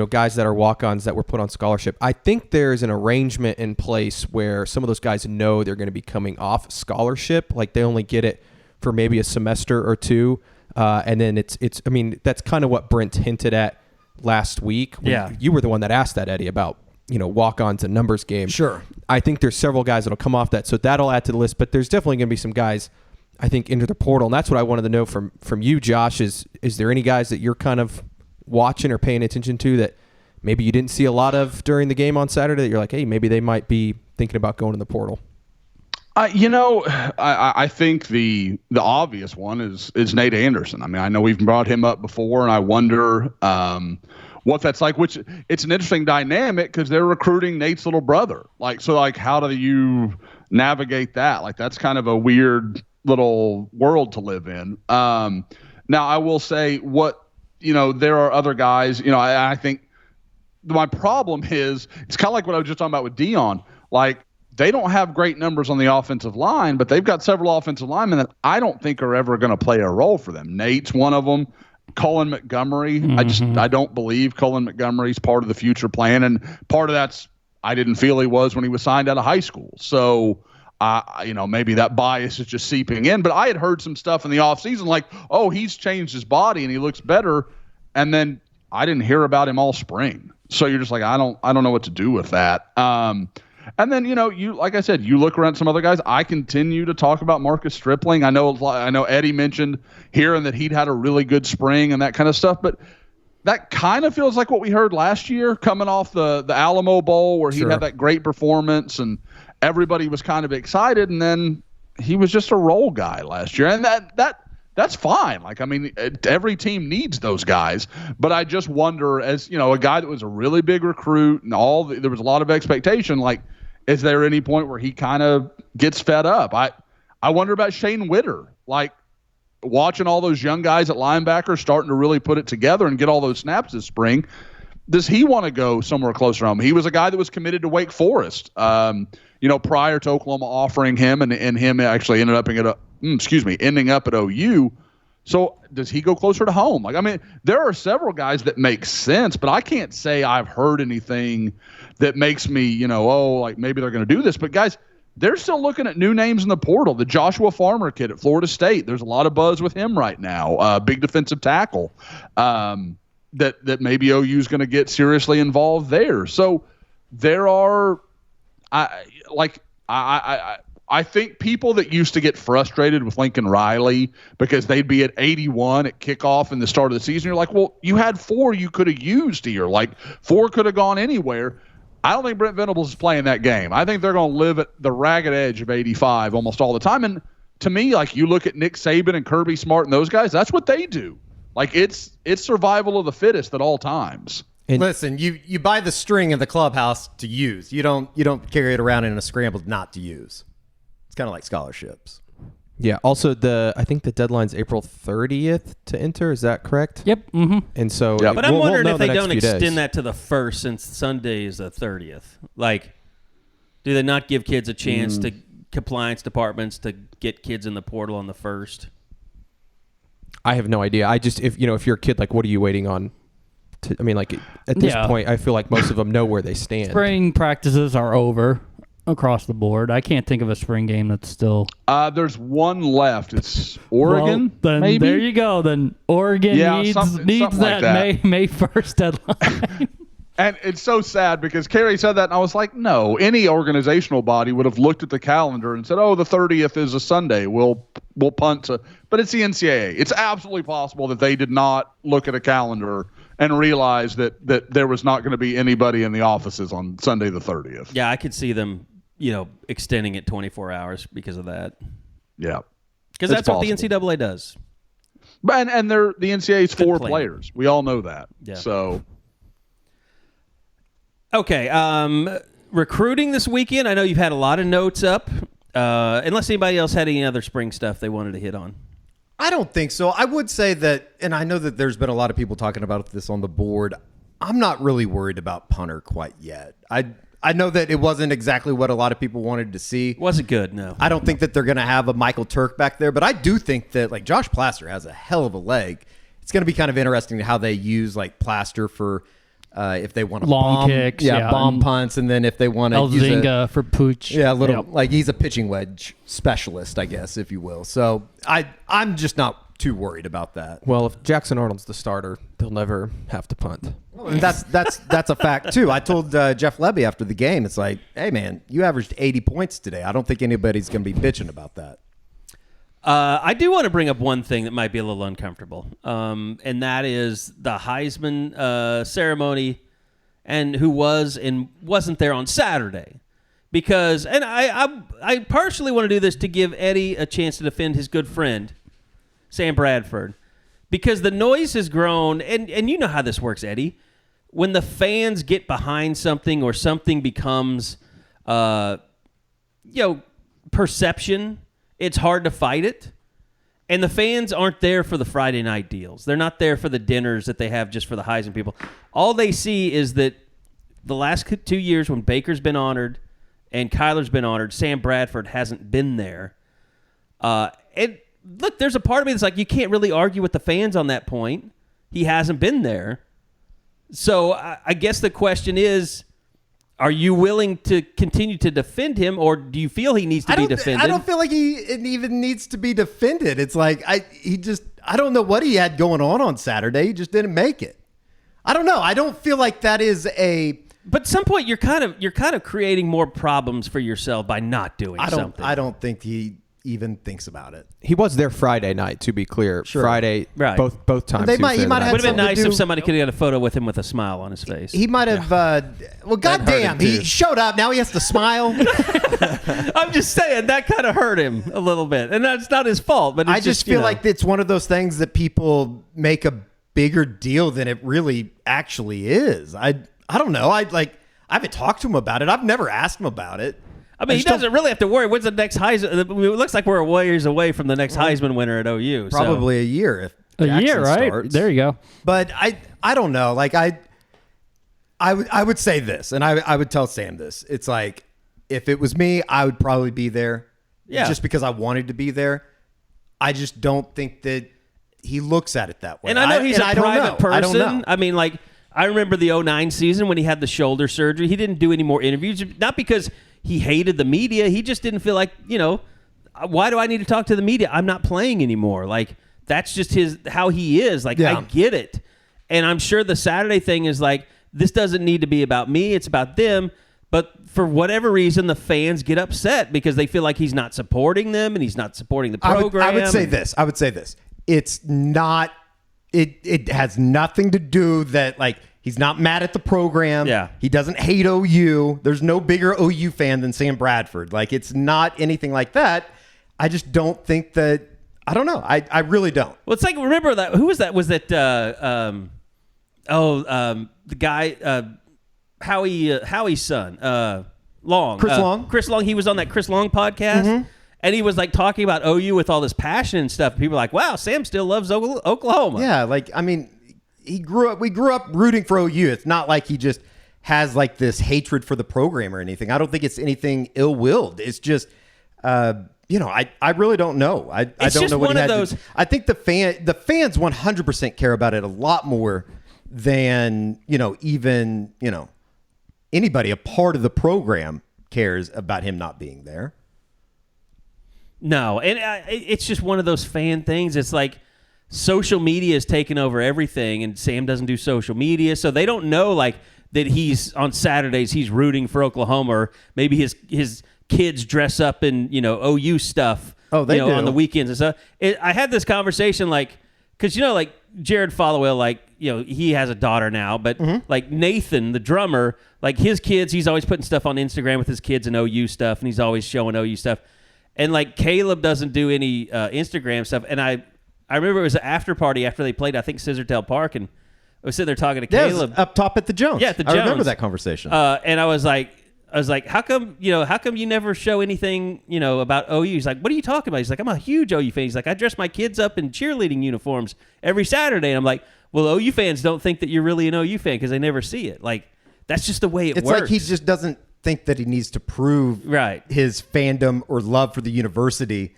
guys that are walk-ons that were put on scholarship. I think there's an arrangement in place where some of those guys know they're going to be coming off scholarship. Like they only get it for maybe a semester or two. And then it's, I mean, that's kind of what Brent hinted at last week. Yeah. You were the one that asked that, Eddie, about, walk-ons and numbers game. Sure. I think there's several guys that'll come off that. So that'll add to the list, but there's definitely going to be some guys, I think, into the portal. And that's what I wanted to know from you, Josh, is there any guys that you're kind of watching or paying attention to that maybe you didn't see a lot of during the game on Saturday that you're like, hey, maybe they might be thinking about going in the portal? I think the obvious one is Nate Anderson. I mean, I know we've brought him up before, and I wonder what that's like, which it's an interesting dynamic because they're recruiting Nate's little brother. How do you navigate that? Like, that's kind of a weird little world to live in. Now, I will say there are other guys, I think my problem is it's kind of like what I was just talking about with Dion. Like, they don't have great numbers on the offensive line, but they've got several offensive linemen that I don't think are ever going to play a role for them. Nate's one of them. Cullen Montgomery. Mm-hmm. I don't believe Cullen Montgomery's part of the future plan, and part of that's I didn't feel he was when he was signed out of high school. So, maybe that bias is just seeping in. But I had heard some stuff in the offseason like, oh, he's changed his body and he looks better, and then I didn't hear about him all spring. So you're just like, I don't know what to do with that. And then, you like I said, you look around some other guys. I continue to talk about Marcus Stripling. I know Eddie mentioned hearing that he'd had a really good spring and that kind of stuff, but that kind of feels like what we heard last year coming off the Alamo Bowl where he had that great performance and everybody was kind of excited, and then he was just a role guy last year. And that's fine. Like, I mean, every team needs those guys, but I just wonder, as a guy that was a really big recruit and there was a lot of expectation, like, is there any point where he kind of gets fed up? I wonder about Shane Witter, like watching all those young guys at linebacker starting to really put it together and get all those snaps this spring. Does he want to go somewhere closer home? He was a guy that was committed to Wake Forest, prior to Oklahoma offering him, and him actually ending up at OU. So does he go closer to home? Like, I mean, there are several guys that make sense, but I can't say I've heard anything that makes me, like maybe they're going to do this. But guys, they're still looking at new names in the portal. The Joshua Farmer kid at Florida State, there's a lot of buzz with him right now. Big defensive tackle that maybe OU is going to get seriously involved there. So there are, I think people that used to get frustrated with Lincoln Riley because they'd be at 81 at kickoff in the start of the season. You're like, well, you had 4 you could have used here. Like, 4 could have gone anywhere. I don't think Brent Venables is playing that game. I think they're going to live at the ragged edge of 85 almost all the time. And to me, like, you look at Nick Saban and Kirby Smart and those guys, that's what they do. Like, it's survival of the fittest at all times. And listen, you buy the string in the clubhouse to use. You don't carry it around in a scramble not to use. It's kind of like scholarships. Yeah. Also, I think the deadline's April 30th to enter. Is that correct? Yep. Mm-hmm. And so, but I'm wondering if they don't few extend days. that to the 1st since Sunday is the 30th. Like, do they not give kids a chance to compliance departments to get kids in the portal on the 1st? I have no idea. I just if you're a kid, like, what are you waiting on? I mean, like at this point, I feel like most of them know where they stand. Spring practices are over across the board. I can't think of a spring game that's still. There's one left. It's Oregon. Well, then maybe? there you go. Then Oregon needs something that, like May 1st deadline. And it's so sad because Carey said that, and I was like, no, any organizational body would have looked at the calendar and said, oh, the 30th is a Sunday. We'll punt to. But it's the NCAA. It's absolutely possible that they did not look at a calendar and realize that there was not going to be anybody in the offices on Sunday the 30th. Yeah, I could see them, extending it 24 hours because of that. Yeah. Because that's what the NCAA does. And the NCAA's Good four plan. players. We all know that. Yeah. So. Okay, recruiting this weekend. I know you've had a lot of notes up. Unless anybody else had any other spring stuff they wanted to hit on. I don't think so. I would say that, and I know that there's been a lot of people talking about this on the board. I'm not really worried about punter quite yet. I know that it wasn't exactly what a lot of people wanted to see. Wasn't good, no. I don't think that they're going to have a Michael Turk back there, but I do think that like Josh Plaster has a hell of a leg. It's going to be kind of interesting how they use like Plaster for if they want to Long bomb, kicks, bomb punts, and then if they want to use Elzinga for pooch. like he's a pitching wedge specialist, I guess, if you will. So I'm just not too worried about that. Well, if Jackson Arnold's the starter, they'll never have to punt. And that's a fact too. I told Jeff Levy after the game, it's like, hey man, you averaged 80 points today. I don't think anybody's going to be bitching about that. I do want to bring up one thing that might be a little uncomfortable, and that is the Heisman ceremony and who was and wasn't there on Saturday. Because, and I partially want to do this to give Eddie a chance to defend his good friend, Sam Bradford, because the noise has grown, and you know how this works, Eddie. When the fans get behind something or something becomes, perception, it's hard to fight it. And the fans aren't there for the Friday night deals. They're not there for the dinners that they have just for the Heisman people. All they see is that the last 2 years when Baker's been honored and Kyler's been honored, Sam Bradford hasn't been there. And look, there's a part of me that's like, you can't really argue with the fans on that point. He hasn't been there. So I guess the question is, are you willing to continue to defend him, or do you feel he needs to be defended? I don't feel like it even needs to be defended. It's like I don't know what he had going on Saturday. He just didn't make it. I don't know. I don't feel like that is a. But at some point, you're kind of creating more problems for yourself by not doing something. I don't think he even thinks about it. He was there Friday night, to be clear. Sure. Friday, right. both times. He might have Would have been something to nice do- if somebody could have got a photo with him with a smile on his face. He might have. Well, goddamn, him he too. showed up. Now he has to smile. I'm just saying that kind of hurt him a little bit, and that's not his fault. But it's I just feel like it's one of those things that people make a bigger deal than it really actually is. I don't know. I haven't talked to him about it. I've never asked him about it. I mean, he doesn't really have to worry. When's the next Heisman? It looks like we're a ways away from the next Heisman winner at OU. Probably a year if A Jackson year, right? starts. There you go. But I don't know. Like I would say this, and I would tell Sam this. It's like if it was me, I would probably be there. Yeah. Just because I wanted to be there. I just don't think that he looks at it that way. And I know he's a private person. I don't know. I mean, like, I remember the 2009 season when he had the shoulder surgery. He didn't do any more interviews, not because he hated the media. He just didn't feel like, why do I need to talk to the media? I'm not playing anymore. Like, that's just how he is. Like, Yeah. I get it. And I'm sure the Saturday thing is like, this doesn't need to be about me. It's about them. But for whatever reason, the fans get upset because they feel like he's not supporting them and he's not supporting the program. I would say this. It's not. It has nothing to do that like he's not mad at the program. Yeah. He doesn't hate OU. There's no bigger OU fan than Sam Bradford. Like it's not anything like that. I just don't think that. I don't know. I really don't. Well, it's like, remember that, who was that? Was that, the guy, Howie's son, Long. Chris Long? Chris Long, he was on that Chris Long podcast, Mm-hmm. and he was like talking about OU with all this passion and stuff. People were like, wow, Sam still loves Oklahoma. Yeah. Like I mean, we grew up rooting for OU. It's not like he just has like this hatred for the program or anything. I don't think it's anything ill-willed. It's just. I really don't know. I don't just know what one he of had those- I think the fans 100% care about it a lot more than, even, anybody, a part of the program cares about him not being there. No, and it's just one of those fan things. It's like social media has taken over everything, and Sam doesn't do social media, so they don't know like that he's on Saturdays he's rooting for Oklahoma, or maybe his kids dress up in OU stuff. Oh, they do on the weekends and stuff. I had this conversation because like Jared Followell, he has a daughter now, but like Nathan, the drummer, like his kids, he's always putting stuff on Instagram with his kids and OU stuff, and he's always showing OU stuff. And like Caleb doesn't do any Instagram stuff. And I remember it was an after party after they played, I think, Scissortail Park, and I was sitting there talking to Caleb. It was up top at the Jones. Yeah, at the Jones. I remember that conversation. And I was like, how come you never show anything, about OU? He's like, what are you talking about? He's like, I'm a huge OU fan. He's like, I dress my kids up in cheerleading uniforms every Saturday. And I'm like, well, OU fans don't think that you're really an OU fan because they never see it. Like, that's just the way it works. It's like he just doesn't think that he needs to prove his fandom or love for the university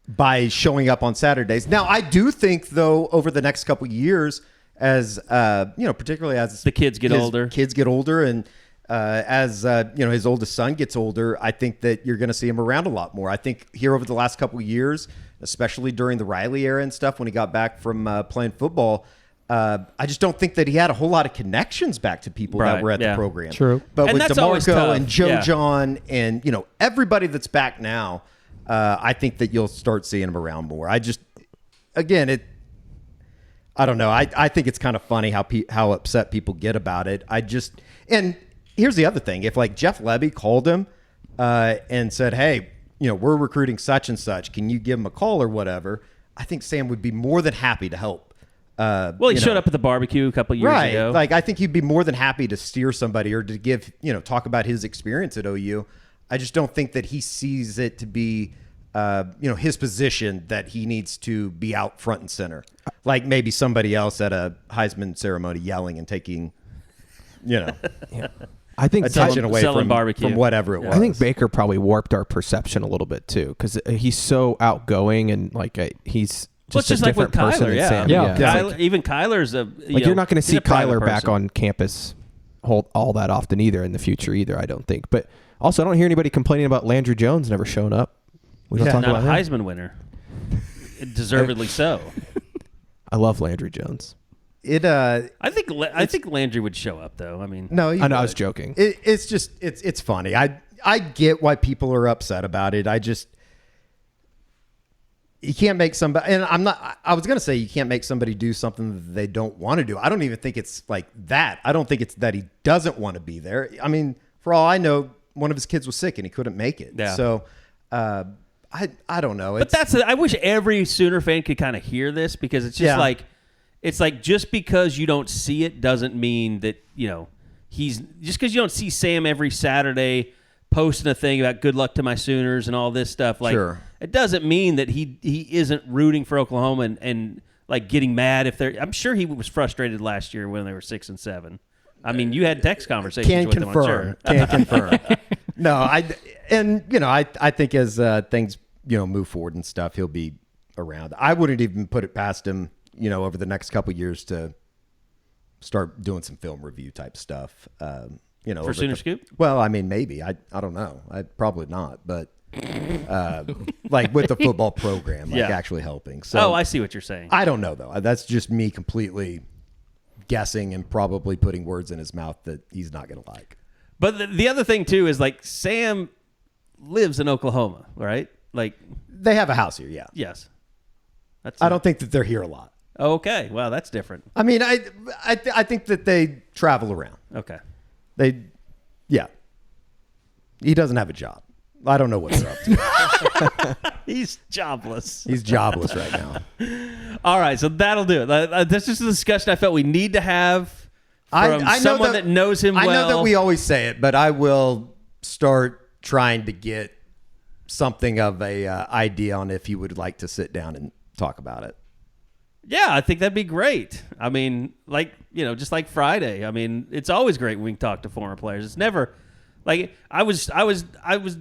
by showing up on Saturdays. Now, I do think, though, over the next couple of years, as particularly as the kids get older, and as his oldest son gets older, I think that you're going to see him around a lot more. I think here over the last couple of years, especially during the Riley era and stuff, when he got back from playing football, I just don't think that he had a whole lot of connections back to people that were at the program. True. But and with that's always DeMarco tough. and Joe John and, everybody that's back now, I think that you'll start seeing him around more. I don't know. I think it's kind of funny how upset people get about it. And here's the other thing. If like Jeff Lebby called him and said, hey, we're recruiting such and such, can you give him a call or whatever? I think Sam would be more than happy to help. He showed up at the barbecue a couple of years ago. Like, I think he'd be more than happy to steer somebody or to give, talk about his experience at OU. I just don't think that he sees it to be, his position that he needs to be out front and center. Like maybe somebody else at a Heisman ceremony yelling and taking, I think attention away selling from barbecue. From whatever it was. I think Baker probably warped our perception a little bit too, because he's so outgoing and he's just a like with different person Kyler, than Sam. Kyler, even Kyler's you're not going to see Kyler back person. on campus all that often either in the future either. I don't think. But also, I don't hear anybody complaining about Landry Jones never showing up. We don't talk not about a him. Heisman winner, deservedly so. I love Landry Jones. I think Landry would show up though. I mean, No, I know. I was joking. It's just it's funny. I get why people are upset about it. You can't make somebody, and I was going to say you can't make somebody do something that they don't want to do. I don't even think it's like that. I don't think it's that he doesn't want to be there. I mean, for all I know, one of his kids was sick and he couldn't make it. Yeah. So, I don't know. But I wish every Sooner fan could kind of hear this, because it's just it's like just because you don't see it doesn't mean that, he's just because you don't see Sam every Saturday posting a thing about good luck to my Sooners and all this stuff. Like, Sure. It doesn't mean that he isn't rooting for Oklahoma and like getting mad if they're. I'm sure he was frustrated last year when they were 6-7. I mean, you had text conversations with him. Can confirm. No, I think as things move forward and stuff, he'll be around. I wouldn't even put it past him, over the next couple of years to start doing some film review type stuff. For Sooner Scoop? Well, I mean, maybe. I don't know. Probably not, but like with the football program, actually helping. So, I see what you're saying. I don't know though. That's just me completely guessing and probably putting words in his mouth that he's not going to like. But the other thing too is like Sam lives in Oklahoma, right? Like they have a house here. Yeah. Yes. I don't think that they're here a lot. Okay. Well, that's different. I mean, I think that they travel around. Okay. He doesn't have a job. I don't know what they're up to. He's jobless. He's jobless right now. All right, so that'll do it. This is a discussion I felt we need to have from someone that knows him well. I know that we always say it, but I will start trying to get something of a idea on if he would like to sit down and talk about it. Yeah, I think that'd be great. I mean, just like Friday. I mean, it's always great when we can talk to former players. It's never Like I was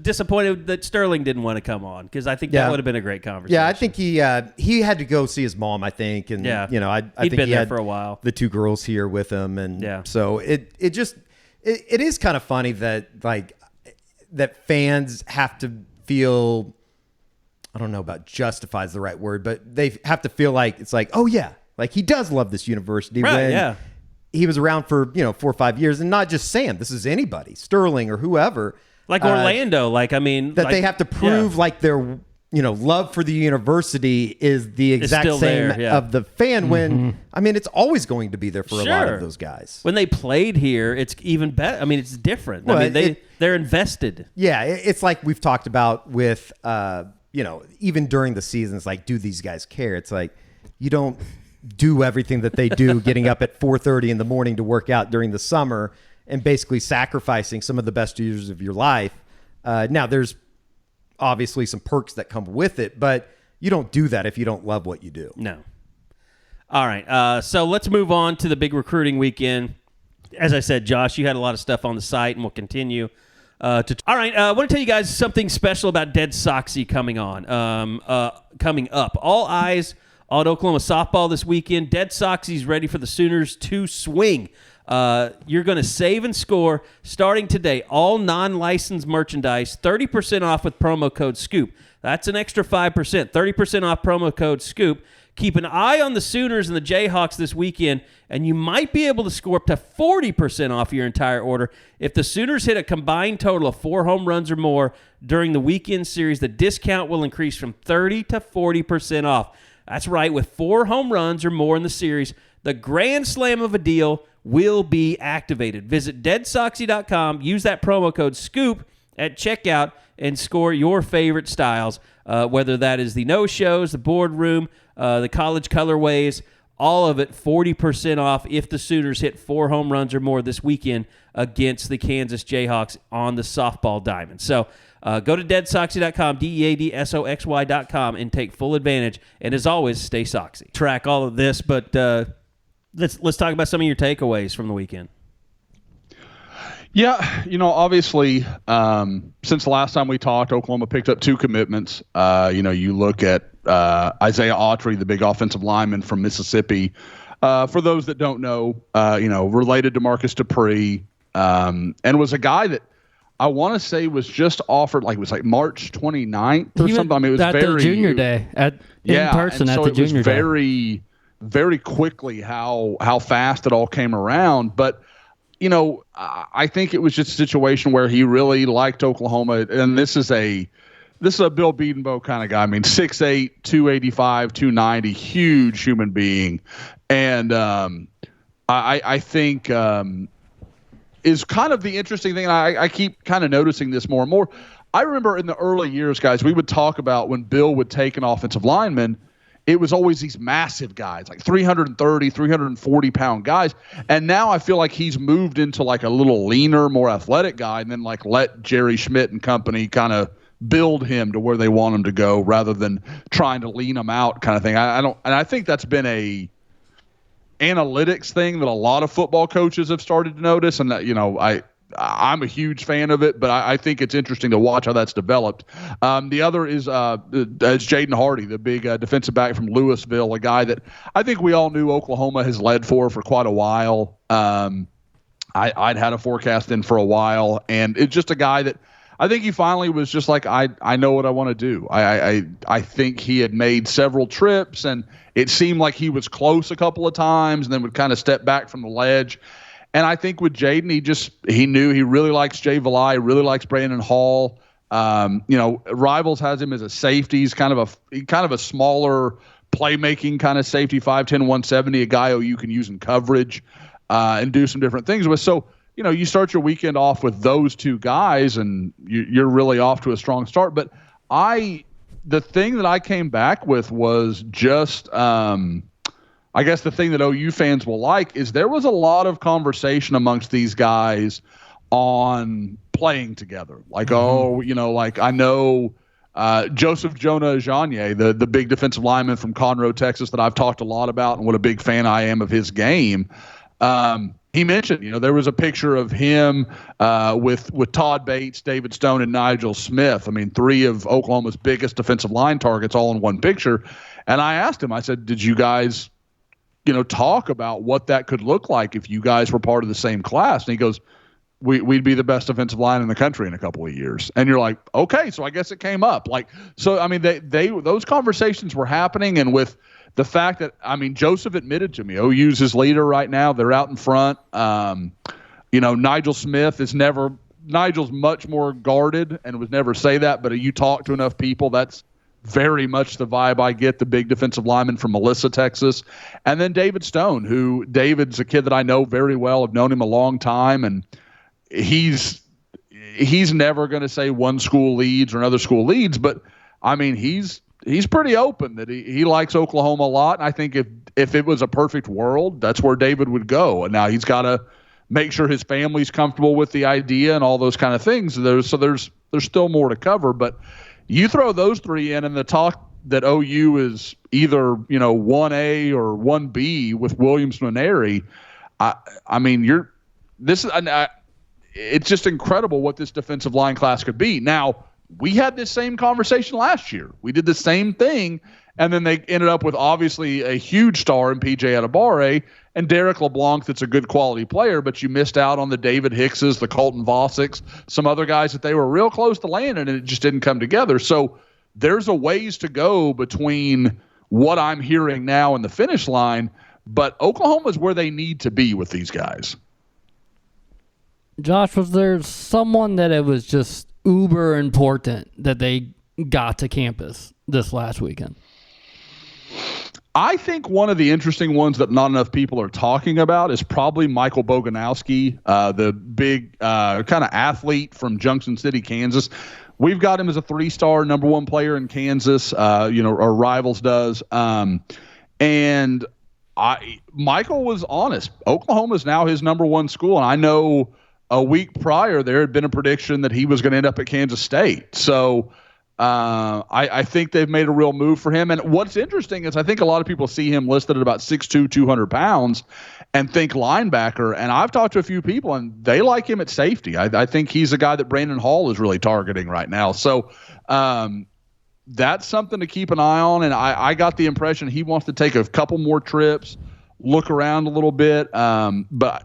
disappointed that Sterling didn't want to come on because I think that would have been a great conversation. Yeah, I think he had to go see his mom. I think, and I he'd think been he there had for a while. The two girls here with him, and so it is kind of funny that that fans have to feel. I don't know about justify is the right word, but they have to feel like it's like, oh yeah, like he does love this university. Right? When he was around for 4 or 5 years, and not just Sam. This is anybody, Sterling or whoever. Like Orlando, that they have to prove like their love for the university is the exact same of the fan. When it's always going to be there for a lot of those guys. When they played here, it's even better. I mean, it's different. Well, they're invested. Yeah, it's like we've talked about with even during the seasons. Like, do these guys care? It's like you don't do everything that they do, getting up at 4:30 in the morning to work out during the summer and basically sacrificing some of the best years of your life. Now, there's obviously some perks that come with it, but you don't do that if you don't love what you do. No. All right. So let's move on to the big recruiting weekend. As I said, Josh, you had a lot of stuff on the site, and we'll continue. All right. I want to tell you guys something special about Dead Soxy coming up. All eyes on Oklahoma softball this weekend. Dead Soxy's ready for the Sooners to swing. You're going to save and score starting today. All non-licensed merchandise, 30% off with promo code SCOOP. That's an extra 5%, 30% off promo code SCOOP. Keep an eye on the Sooners and the Jayhawks this weekend, and you might be able to score up to 40% off your entire order. If the Sooners hit a combined total of 4 home runs or more during the weekend series, the discount will increase from 30 to 40% off. That's right, with 4 home runs or more in the series, the grand slam of a deal will be activated. Visit deadsoxy.com, use that promo code SCOOP at checkout, and score your favorite styles, whether that is the no-shows, the boardroom, the college colorways, all of it 40% off if the Sooners hit 4 home runs or more this weekend against the Kansas Jayhawks on the softball diamond. So go to deadsoxy.com, deadsoxy.com, and take full advantage. And as always, stay Soxy. Track all of this, but let's talk about some of your takeaways from the weekend. Yeah, obviously, since the last time we talked, Oklahoma picked up 2 commitments. You look at Isaiah Autry, the big offensive lineman from Mississippi. For those that don't know, related to Marcus Dupree, and was a guy that I want to say was just offered, it was March 29th or something. I mean, it was at the junior day in person at the junior day. Very, very quickly how fast it all came around. But, I think it was just a situation where he really liked Oklahoma. And this is a Bill Bedenbaugh kind of guy. I mean, 6'8", 285, 290, huge human being. And I think is kind of the interesting thing. And I keep kind of noticing this more and more. I remember in the early years, guys, we would talk about when Bill would take an offensive lineman, it was always these massive guys, like 330, 340-pound guys. And now I feel like he's moved into a little leaner, more athletic guy, and then let Jerry Schmidt and company kind of build him to where they want him to go rather than trying to lean him out kind of thing. I think that's been a analytics thing that a lot of football coaches have started to notice. And that, I'm a huge fan of it, but I think it's interesting to watch how that's developed. The other is Jaden Hardy, the big defensive back from Louisville, a guy that I think we all knew Oklahoma has led for quite a while. I'd had a forecast in for a while, and it's just a guy that I think he finally was just like, I know what I want to do. I think he had made several trips, and it seemed like he was close a couple of times and then would kind of step back from the ledge. And I think with Jaden, he knew he really likes Jay Valai, really likes Brandon Hall. Rivals has him as a safety. He's kind of a smaller playmaking kind of safety, 5'10", 170, a guy who you can use in coverage and do some different things with. So, you start your weekend off with those 2 guys, and you're really off to a strong start. But the thing that I came back with was just I guess the thing that OU fans will like is there was a lot of conversation amongst these guys on playing together. I know Joseph Jonah Ajanye, the big defensive lineman from Conroe, Texas, that I've talked a lot about and what a big fan I am of his game. he mentioned, there was a picture of him with Todd Bates, David Stone, and Nigel Smith. I mean, 3 of Oklahoma's biggest defensive line targets all in one picture. And I asked him, I said, did you guys, talk about what that could look like if you guys were part of the same class? And he goes, we'd be the best defensive line in the country in a couple of years. And you're like, okay, so I guess it came up. So I mean, they those conversations were happening, and with the fact that, I mean, Joseph admitted to me, OU's his leader right now. They're out in front. Nigel Smith Nigel's much more guarded and would never say that, but you talk to enough people, that's very much the vibe I get, the big defensive lineman from Melissa, Texas. And then David Stone, David's a kid that I know very well. I've known him a long time, and he's never going to say one school leads or another school leads, but I mean, he's pretty open that he likes Oklahoma a lot. And I think if it was a perfect world, that's where David would go. And now he's got to make sure his family's comfortable with the idea and all those kind of things. There's still more to cover, but you throw those 3 in, and the talk that OU is either, 1A or 1B with Williams Nwaneri, I mean, it's just incredible what this defensive line class could be. Now, we had this same conversation last year. We did the same thing, and then they ended up with obviously a huge star in PJ Adebawore and Derek LeBlanc that's a good quality player, but you missed out on the David Hickses, the Colton Vosiks, some other guys that they were real close to landing, and it just didn't come together. So there's a ways to go between what I'm hearing now and the finish line, but Oklahoma's where they need to be with these guys. Josh, was there someone that it was just uber important that they got to campus this last weekend? I think one of the interesting ones that not enough people are talking about is probably Michael Boganowski, the big kind of athlete from Junction City, Kansas. We've got him as a 3-star number 1 player in Kansas, our Rivals does. And Michael was honest. Oklahoma is now his number 1 school, and I know a week prior there had been a prediction that he was going to end up at Kansas State. So I think they've made a real move for him. And what's interesting is I think a lot of people see him listed at about 6'2", 200 pounds and think linebacker. And I've talked to a few people, and they like him at safety. I think he's a guy that Brandon Hall is really targeting right now. So that's something to keep an eye on. And I got the impression he wants to take a couple more trips, look around a little bit. But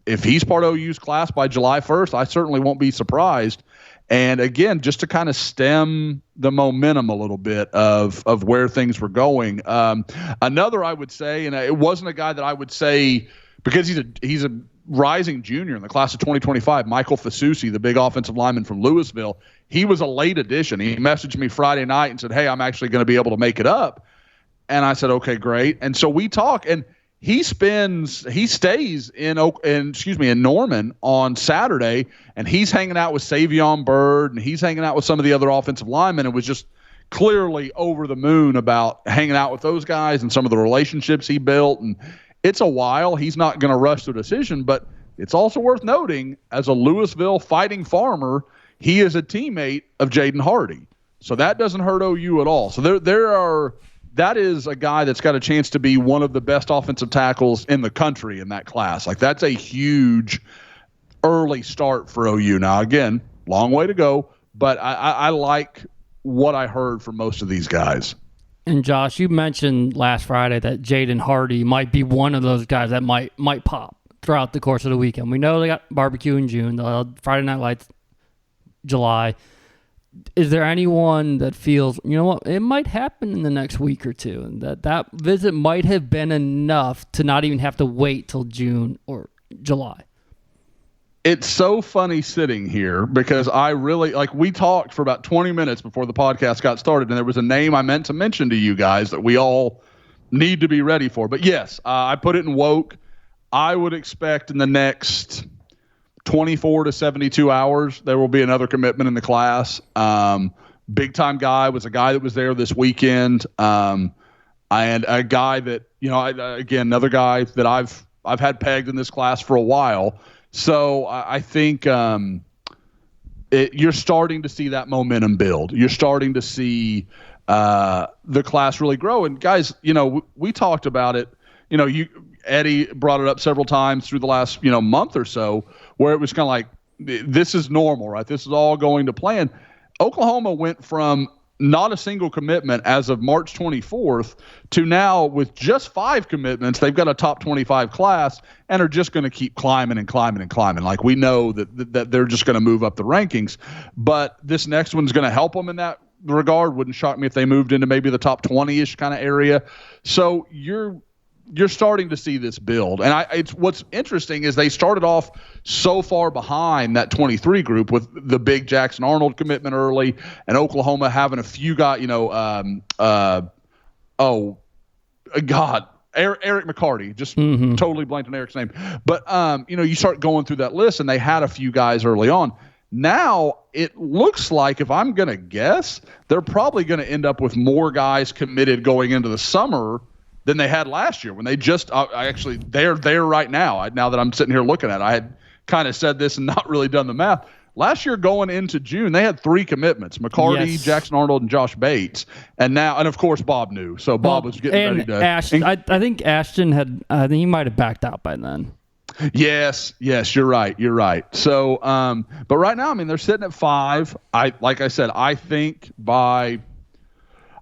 if he's part of OU's class by July 1st, I certainly won't be surprised. And again, just to kind of stem the momentum a little bit of where things were going. Another I would say, and it wasn't a guy that I would say because he's a rising junior in the class of 2025, Michael Fasusi, the big offensive lineman from Louisville. He was a late addition. He messaged me Friday night and said, "Hey, I'm actually going to be able to make it up." And I said, "Okay, great." And so we talk, and he stays in Norman on Saturday, and he's hanging out with Savion Byrd, and he's hanging out with some of the other offensive linemen, and was just clearly over the moon about hanging out with those guys and some of the relationships he built. And it's a while. He's not going to rush to a decision, but it's also worth noting, as a Louisville Fighting Farmer, he is a teammate of Jaden Hardy. So that doesn't hurt OU at all. So that is a guy that's got a chance to be one of the best offensive tackles in the country in that class. Like, that's a huge early start for OU. Now, again, long way to go, but I like what I heard from most of these guys. And Josh, you mentioned last Friday that Jaden Hardy might be one of those guys that might pop throughout the course of the weekend. We know they got barbecue in June, Friday Night Lights, July. Is there anyone that feels, you know what, it might happen in the next week or two, and that visit might have been enough to not even have to wait till June or July? It's so funny sitting here because I really, we talked for about 20 minutes before the podcast got started, and there was a name I meant to mention to you guys that we all need to be ready for. But yes, I put it in woke. I would expect in the next 24 to 72 hours, there will be another commitment in the class. Big time guy, was a guy that was there this weekend. And a guy that, again, another guy that I've had pegged in this class for a while. So I think you're starting to see that momentum build. You're starting to see the class really grow. And guys, we talked about it. Eddie brought it up several times through the last, month or so, where it was kind of like, this is normal, right? This is all going to plan. Oklahoma went from not a single commitment as of March 24th to now with just 5 commitments. They've got a top 25 class and are just going to keep climbing and climbing and climbing. Like, we know that they're just going to move up the rankings, but this next one's going to help them in that regard. Wouldn't shock me if they moved into maybe the top 20-ish kind of area. So you're starting to see this build. And it's what's interesting is they started off so far behind that 23 group with the big Jackson Arnold commitment early and Oklahoma having a few guys, Eric McCarty, just totally blanked on Eric's name. But, you start going through that list and they had a few guys early on. Now it looks like, if I'm going to guess, they're probably going to end up with more guys committed going into the summer than they had last year when they just they're there right now. Now that I'm sitting here looking at it, I had kind of said this and not really done the math. Last year going into June, they had 3 commitments: McCarty, Yes. Jackson Arnold, and Josh Bates. And of course, Bob knew. So Bob was getting ready to. I think Ashton he might have backed out by then. Yes, you're right. So, but right now, they're sitting at 5. Like I said, I think by,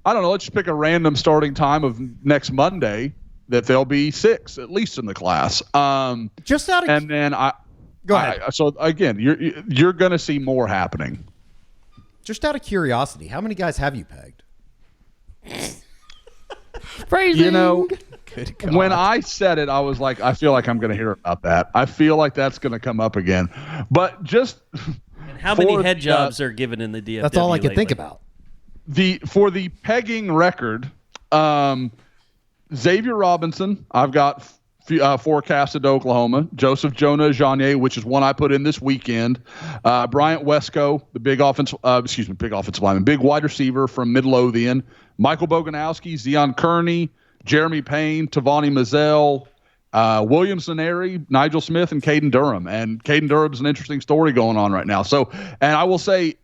I don't know, let's just pick a random starting time of next Monday that there'll be 6 at least in the class. Just out of and then go ahead. So again, you're going to see more happening. Just out of curiosity, how many guys have you pegged? Phrasing. Good God. When I said it, I was like, I feel like I'm going to hear about that. I feel like that's going to come up again. But just And how many head jobs are given in the DFW? That's all I could think lately? about. For the pegging record, Xavier Robinson, I've got forecasted to Oklahoma. Joseph Jonah Janier, which is one I put in this weekend. Bryant Wesco, the big offensive lineman, big wide receiver from Midlothian. Michael Boganowski, Zion Kearney, Jeremy Payne, Tavani Mazzell, William Zaneri, Nigel Smith, and Caden Durham. And Caden Durham's an interesting story going on right now. So, and I will say,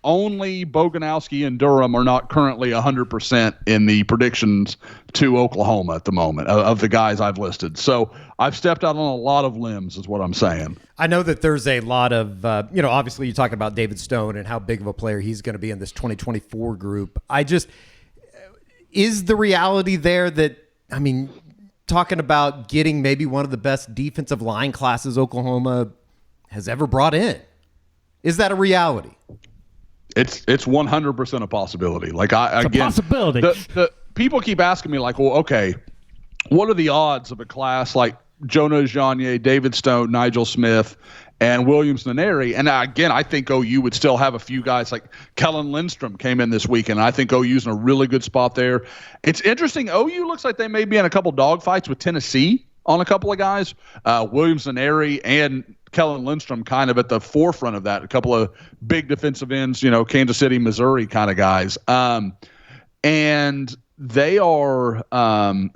only Boganowski and Durham are not currently 100% in the predictions to Oklahoma at the moment of the guys I've listed. So I've stepped out on a lot of limbs is what I'm saying. I know that there's a lot of, obviously you're talking about David Stone and how big of a player he's going to be in this 2024 group. Is the reality there that, talking about getting maybe one of the best defensive line classes Oklahoma has ever brought in, is that a reality? It's 100% a possibility. Like possibility. The people keep asking me like, well, okay, what are the odds of a class like Jonah Janier, David Stone, Nigel Smith, and Williams Naneri? And again, I think OU would still have a few guys like Kellen Lindstrom came in this weekend. And I think OU's in a really good spot there. It's interesting. OU looks like they may be in a couple dogfights with Tennessee on a couple of guys. Williams Naneri and Kellen Lindstrom kind of at the forefront of that. A couple of big defensive ends, Kansas City, Missouri kind of guys. And they are, like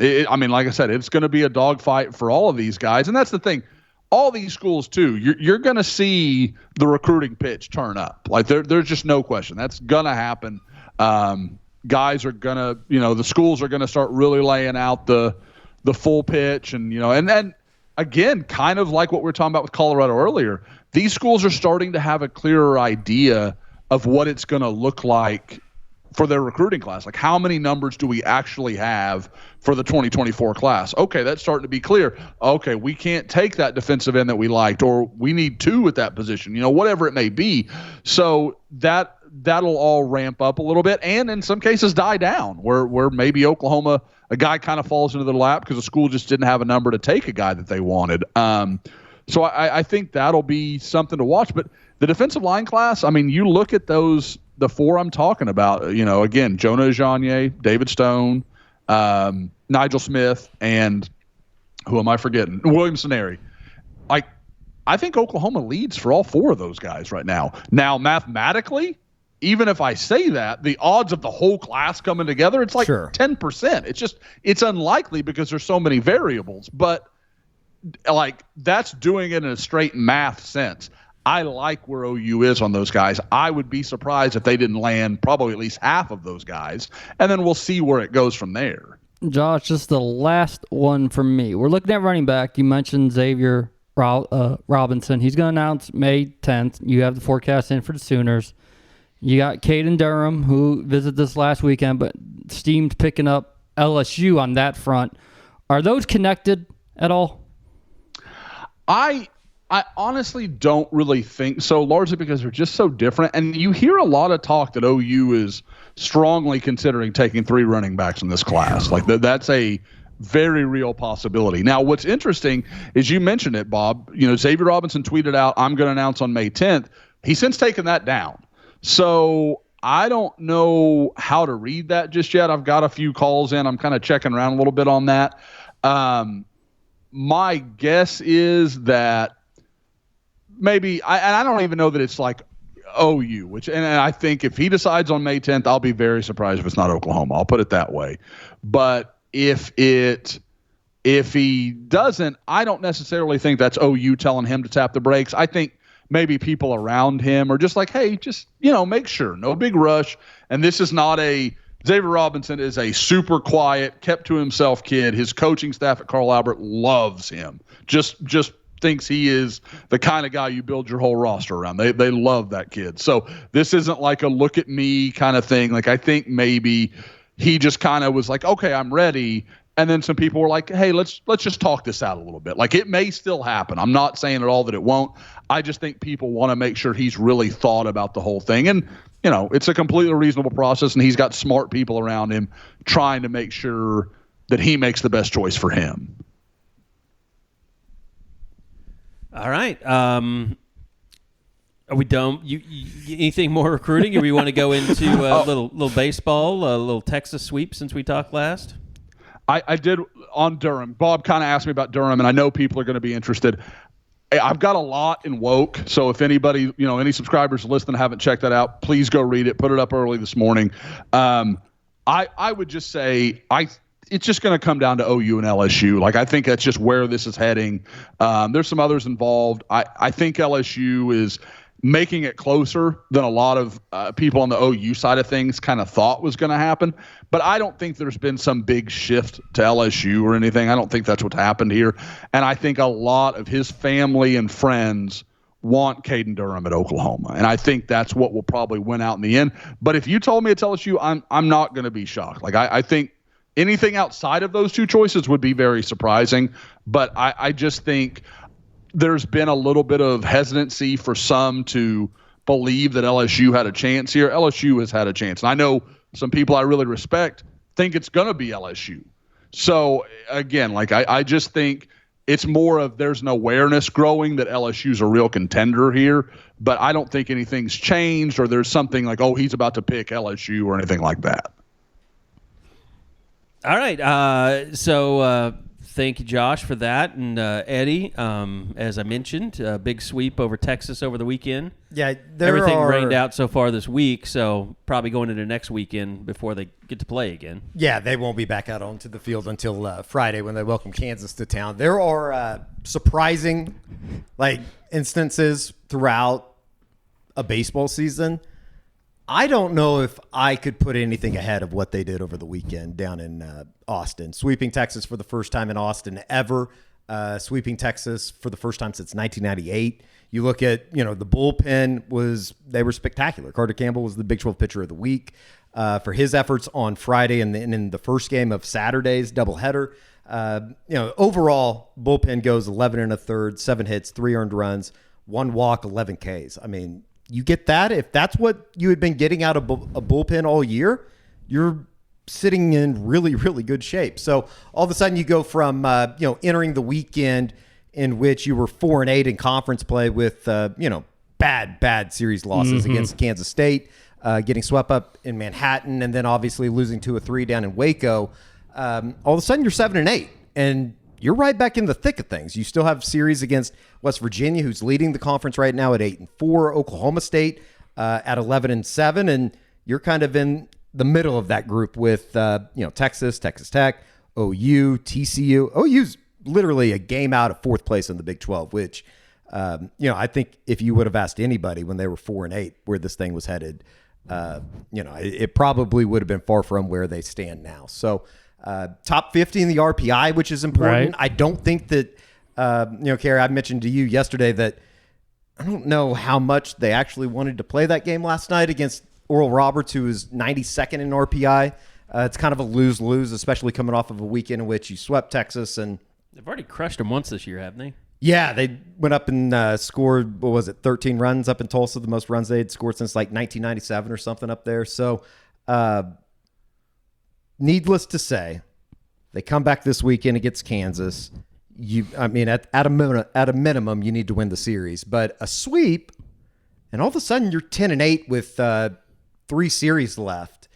I said, it's going to be a dogfight for all of these guys. And that's the thing. All these schools, too, you're going to see the recruiting pitch turn up. Like, there's just no question. That's going to happen. Guys are going to, the schools are going to start really laying out the full pitch. And then, again, kind of like what we were talking about with Colorado earlier, these schools are starting to have a clearer idea of what it's going to look like for their recruiting class. Like, how many numbers do we actually have for the 2024 class? Okay, that's starting to be clear. Okay, we can't take that defensive end that we liked, or we need 2 at that position, whatever it may be. So that'll all ramp up a little bit, and in some cases die down, where maybe Oklahoma, a guy kind of falls into their lap because the school just didn't have a number to take a guy that they wanted. So I think that'll be something to watch. But the defensive line class, you look at those, the 4 I'm talking about, again, Jonah Janier, David Stone, Nigel Smith, and who am I forgetting? William Saneri. I think Oklahoma leads for all 4 of those guys right now. Now, mathematically, even if I say that, the odds of the whole class coming together, it's like 10%. It's unlikely because there's so many variables. But that's doing it in a straight math sense. I like where OU is on those guys. I would be surprised if they didn't land probably at least half of those guys, and then we'll see where it goes from there. Josh, just the last one from me. We're looking at running back. You mentioned Xavier Robinson. He's going to announce May 10th. You have the forecast in for the Sooners. You got Caden Durham, who visited this last weekend, but steamed picking up LSU on that front. Are those connected at all? I honestly don't really think so, largely because they're just so different. And you hear a lot of talk that OU is strongly considering taking 3 running backs in this class. Like that's a very real possibility. Now, what's interesting is you mentioned it, Bob. You know, Xavier Robinson tweeted out, "I'm going to announce on May 10th." He's since taken that down. So I don't know how to read that just yet. I've got a few calls in. I'm kind of checking around a little bit on that. My guess is that maybe I don't even know that it's like OU, and I think if he decides on May 10th, I'll be very surprised if it's not Oklahoma. I'll put it that way. But if he doesn't, I don't necessarily think that's OU telling him to tap the brakes. I think maybe people around him are just like, hey, just, make sure, no big rush. And this is not Xavier Robinson is a super quiet, kept to himself kid. His coaching staff at Carl Albert loves him. Just thinks he is the kind of guy you build your whole roster around. They love that kid. So this isn't like a look at me kind of thing. Like, I think maybe he just kind of was like, okay, I'm ready. And then some people were like, hey, let's just talk this out a little bit. Like, it may still happen. I'm not saying at all that it won't. I just think people want to make sure he's really thought about the whole thing. And, it's a completely reasonable process, and he's got smart people around him trying to make sure that he makes the best choice for him. All right. Are we done? You anything more recruiting, or we want to go into a little baseball, a little Texas sweep since we talked last? I did on Durham. Bob kind of asked me about Durham, and I know people are going to be interested. I've got a lot in Woke, so if anybody, any subscribers listening haven't checked that out, please go read it. Put it up early this morning. I would just say it's just going to come down to OU and LSU. Like, I think that's just where this is heading. There's some others involved. I think LSU is making it closer than a lot of people on the OU side of things kind of thought was going to happen. But I don't think there's been some big shift to LSU or anything. I don't think that's what's happened here. And I think a lot of his family and friends want Caden Durham at Oklahoma. And I think that's what will probably win out in the end. But if you told me it's LSU, I'm not going to be shocked. Like, I think anything outside of those two choices would be very surprising. But I just think there's been a little bit of hesitancy for some to believe that LSU had a chance here. LSU has had a chance. And I know some people I really respect think it's going to be LSU. So, again, like I just think it's more of there's an awareness growing that LSU's a real contender here. But I don't think anything's changed or there's something like, oh, he's about to pick LSU or anything like that. All right. So thank you, Josh, for that. And Eddie, as I mentioned, a big sweep over Texas over the weekend. Yeah, everything rained out so far this week, so probably going into next weekend before they get to play again. Yeah, they won't be back out onto the field until Friday when they welcome Kansas to town. There are surprising instances throughout a baseball season. I don't know if I could put anything ahead of what they did over the weekend down in Austin. Sweeping Texas for the first time in Austin ever. Sweeping Texas for the first time since 1998. You look at, the bullpen they were spectacular. Carter Campbell was the Big 12 pitcher of the week for his efforts on Friday and in the first game of Saturday's doubleheader. Overall, bullpen goes 11 1/3, 7 hits, 3 earned runs, 1 walk, 11 Ks. I mean, you get that. If that's what you had been getting out of a bullpen all year, you're sitting in really, really good shape. So all of a sudden you go from, entering the weekend in which you were 4-8 in conference play with, bad series losses against Kansas State, getting swept up in Manhattan, and then obviously losing 2-3 down in Waco. All of a sudden you're 7-8 and you're right back in the thick of things. You still have series against West Virginia, who's leading the conference right now at 8-4, Oklahoma State at 11-7, and you're kind of in the middle of that group with Texas, Texas Tech, OU, TCU. OU's literally a game out of fourth place in the Big 12, which I think if you would have asked anybody when they were 4-8 where this thing was headed, it probably would have been far from where they stand now. So top 50 in the RPI, which is important. Right. I don't think that, Carey, I mentioned to you yesterday that I don't know how much they actually wanted to play that game last night against Oral Roberts, who is 92nd in RPI. It's kind of a lose-lose, especially coming off of a weekend in which you swept Texas. And They've already crushed them once this year, haven't they? yeah, they went up and scored, 13 runs up in Tulsa, the most runs they had scored since like 1997 or something up there. So needless to say, they come back this weekend against Kansas. At a minimum, you need to win the series. But a sweep, and all of a sudden you're 10-8 with 3 series left.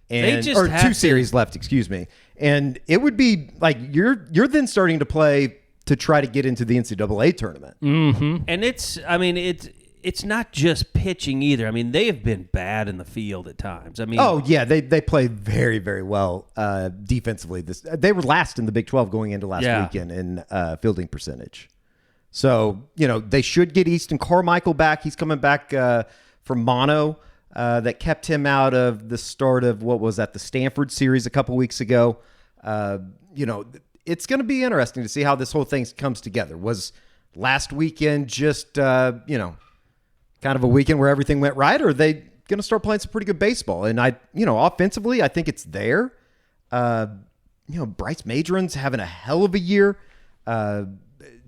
Two series left, excuse me. And it would be like you're then starting to play to try to get into the NCAA tournament. Mm-hmm. And it's not just pitching either. I mean, they have been bad in the field at times. I mean, they play very, very well defensively. They were last in the Big 12 going into last weekend in fielding percentage. So, they should get Easton Carmichael back. He's coming back from mono. That kept him out of the start of the Stanford series a couple weeks ago. It's going to be interesting to see how this whole thing comes together. Was last weekend just, kind of a weekend where everything went right, or are they going to start playing some pretty good baseball? And offensively, I think it's there. Bryce Major's having a hell of a year.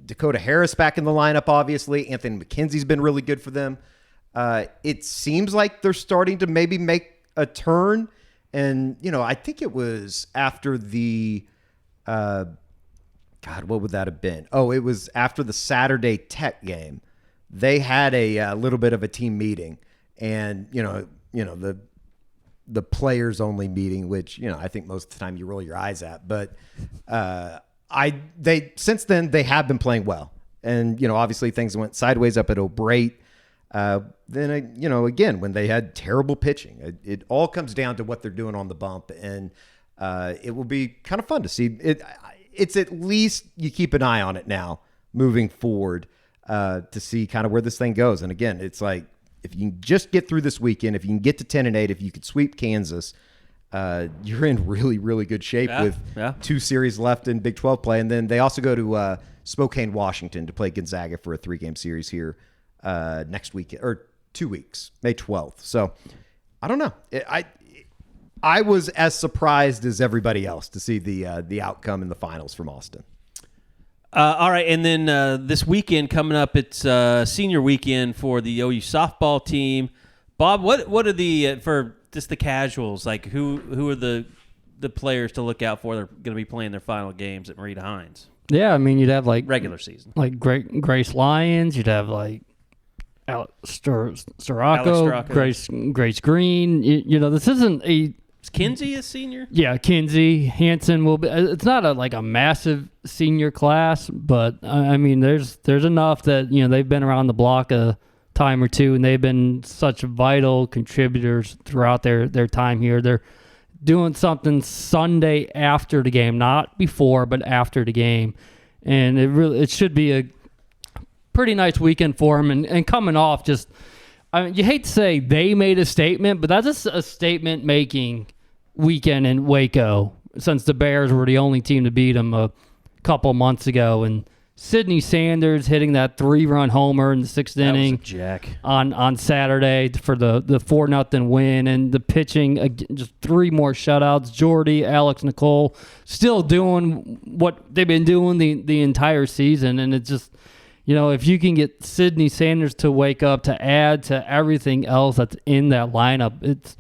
Dakota Harris back in the lineup, obviously. Anthony McKenzie's been really good for them. It seems like they're starting to maybe make a turn. And, I think it was after the, what would that have been? Oh, it was after the Saturday Tech game. They had a little bit of a team meeting, and, the players only meeting, which, I think most of the time you roll your eyes at, but, since then they have been playing well. And, obviously things went sideways up at O'Brate. Then, again, when they had terrible pitching, it all comes down to what they're doing on the bump. And it will be kind of fun to see. It's at least you keep an eye on it now moving forward to see kind of where this thing goes. And again, it's like if you can just get through this weekend, if you can get to 10-8, if you could sweep Kansas, you're in really, really good shape with 2 series left in Big 12 play. And then they also go to Spokane, Washington to play Gonzaga for a 3-game series here next week or 2 weeks, May 12th. So I don't know. I was as surprised as everybody else to see the outcome in the finals from Austin. All right, and then this weekend coming up, it's senior weekend for the OU softball team. Bob, what are the for just the casuals, like who are the players to look out for? They're going to be playing their final games at Marita Hines. Yeah, I mean, you'd have like regular season, like Grace Lyons. You'd have like Storako, Grace Green. This isn't a. Is Kinsey a senior? Yeah, Kinsey Hansen will be. It's not a massive senior class, but I mean, there's enough that they've been around the block a time or two, and they've been such vital contributors throughout their time here. They're doing something Sunday after the game, not before, but after the game, and it should be a pretty nice weekend for them. And coming off just. I mean, you hate to say they made a statement, but that's just a statement-making weekend in Waco since the Bears were the only team to beat them a couple months ago. And Sidney Sanders hitting that 3-run homer in the 6th inning on Saturday for the 4-0 win, and the pitching, just 3 more shutouts. Jordy, Alex Nicole still doing what they've been doing the entire season, and it's just... if you can get Sidney Sanders to wake up to add to everything else that's in that lineup,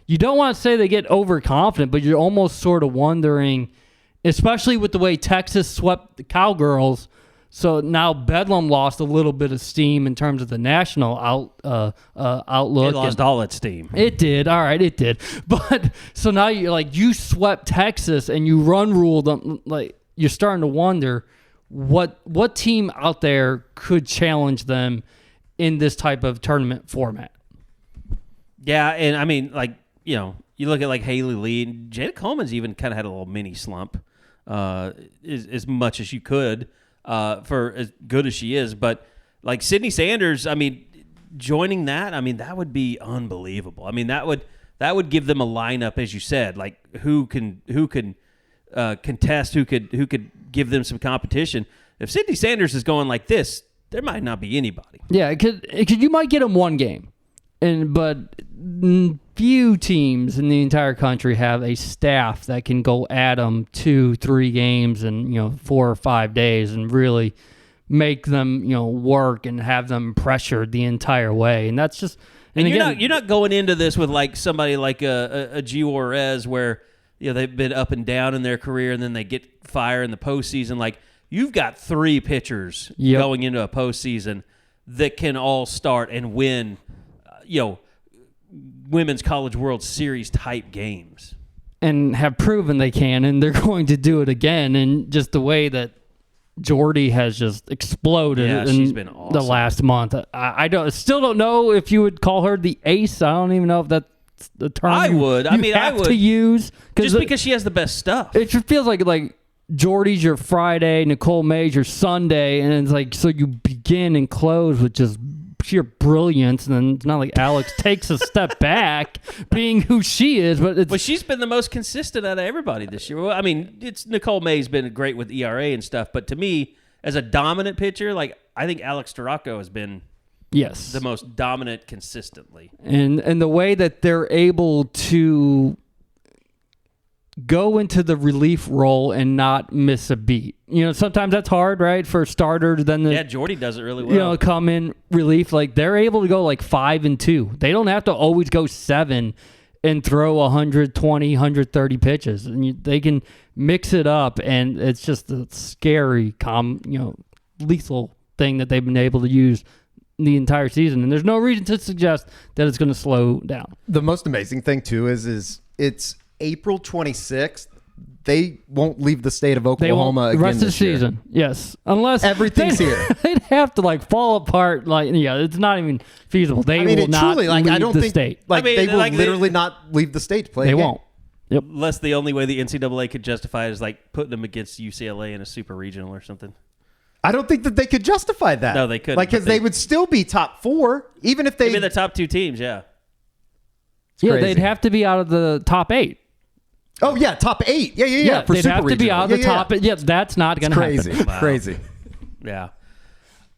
you don't want to say they get overconfident, but you're almost sort of wondering, especially with the way Texas swept the Cowgirls. So now Bedlam lost a little bit of steam in terms of the national outlook. It lost all its steam. It did. All right, it did. But so now you swept Texas and you run ruled them. You're starting to wonder. What team out there could challenge them in this type of tournament format? Yeah, and I mean, you look at Haley Lee, and Jada Coleman's even kind of had a little mini slump, as much as you could, for as good as she is. But Sidney Sanders, I mean, joining that, I mean, that would be unbelievable. I mean, that would give them a lineup, as you said, who can contest, who could give them some competition. If Sidney Sanders is going like this, there might not be anybody. Yeah, because you might get him one game, but few teams in the entire country have a staff that can go at them 2-3 games in 4 or 5 days and really make them work and have them pressured the entire way. And that's just you're not going into this with like somebody like a G. Juarez where they've been up and down in their career and then they get fire in the postseason. Like, you've got 3 pitchers going into a postseason that can all start and win, Women's College World Series type games. And have proven they can, and they're going to do it again. And just the way that Jordy has just exploded she's been awesome the last month. I still don't know if you would call her the ace. I don't even know if that's the term I would to use. Just because she has the best stuff. It just feels like Jordy's your Friday, Nicole May's your Sunday, and it's like, so you begin and close with just pure brilliance, and then it's not like Alex takes a step back being who she is, but she's been the most consistent out of everybody this year. Well, I mean, Nicole May's been great with ERA and stuff, but to me, as a dominant pitcher, I think Alex Storako has been the most dominant consistently. And the way that they're able to go into the relief role and not miss a beat. Sometimes that's hard, right, for starters. Then Jordy does it really well. Come in relief. Like, they're able to go 5-2. They don't have to always go 7 and throw 120, 130 pitches. And they can mix it up, and it's just a scary, lethal thing that they've been able to use the entire season. And there's no reason to suggest that it's going to slow down. The most amazing thing, too, is it's April 26th. They won't leave the state of Oklahoma again the rest of the this year. season. Yes, unless everything's here. They'd have to fall apart. It's not even feasible. They will not leave I don't the think state. They will literally not leave the state to play. They a game. won't. Yep. Unless the only way the NCAA could justify it is putting them against UCLA in a super regional or something. I don't think that they could justify that. No, they couldn't. Because they would still be top 4, even if they. Maybe the top 2 teams. Yeah. Crazy. They'd have to be out of the top 8. Oh yeah, top 8. Yeah. For they'd super have to be out of the top 8. Yeah, that's not going to happen. Crazy. Wow. Crazy. Yeah.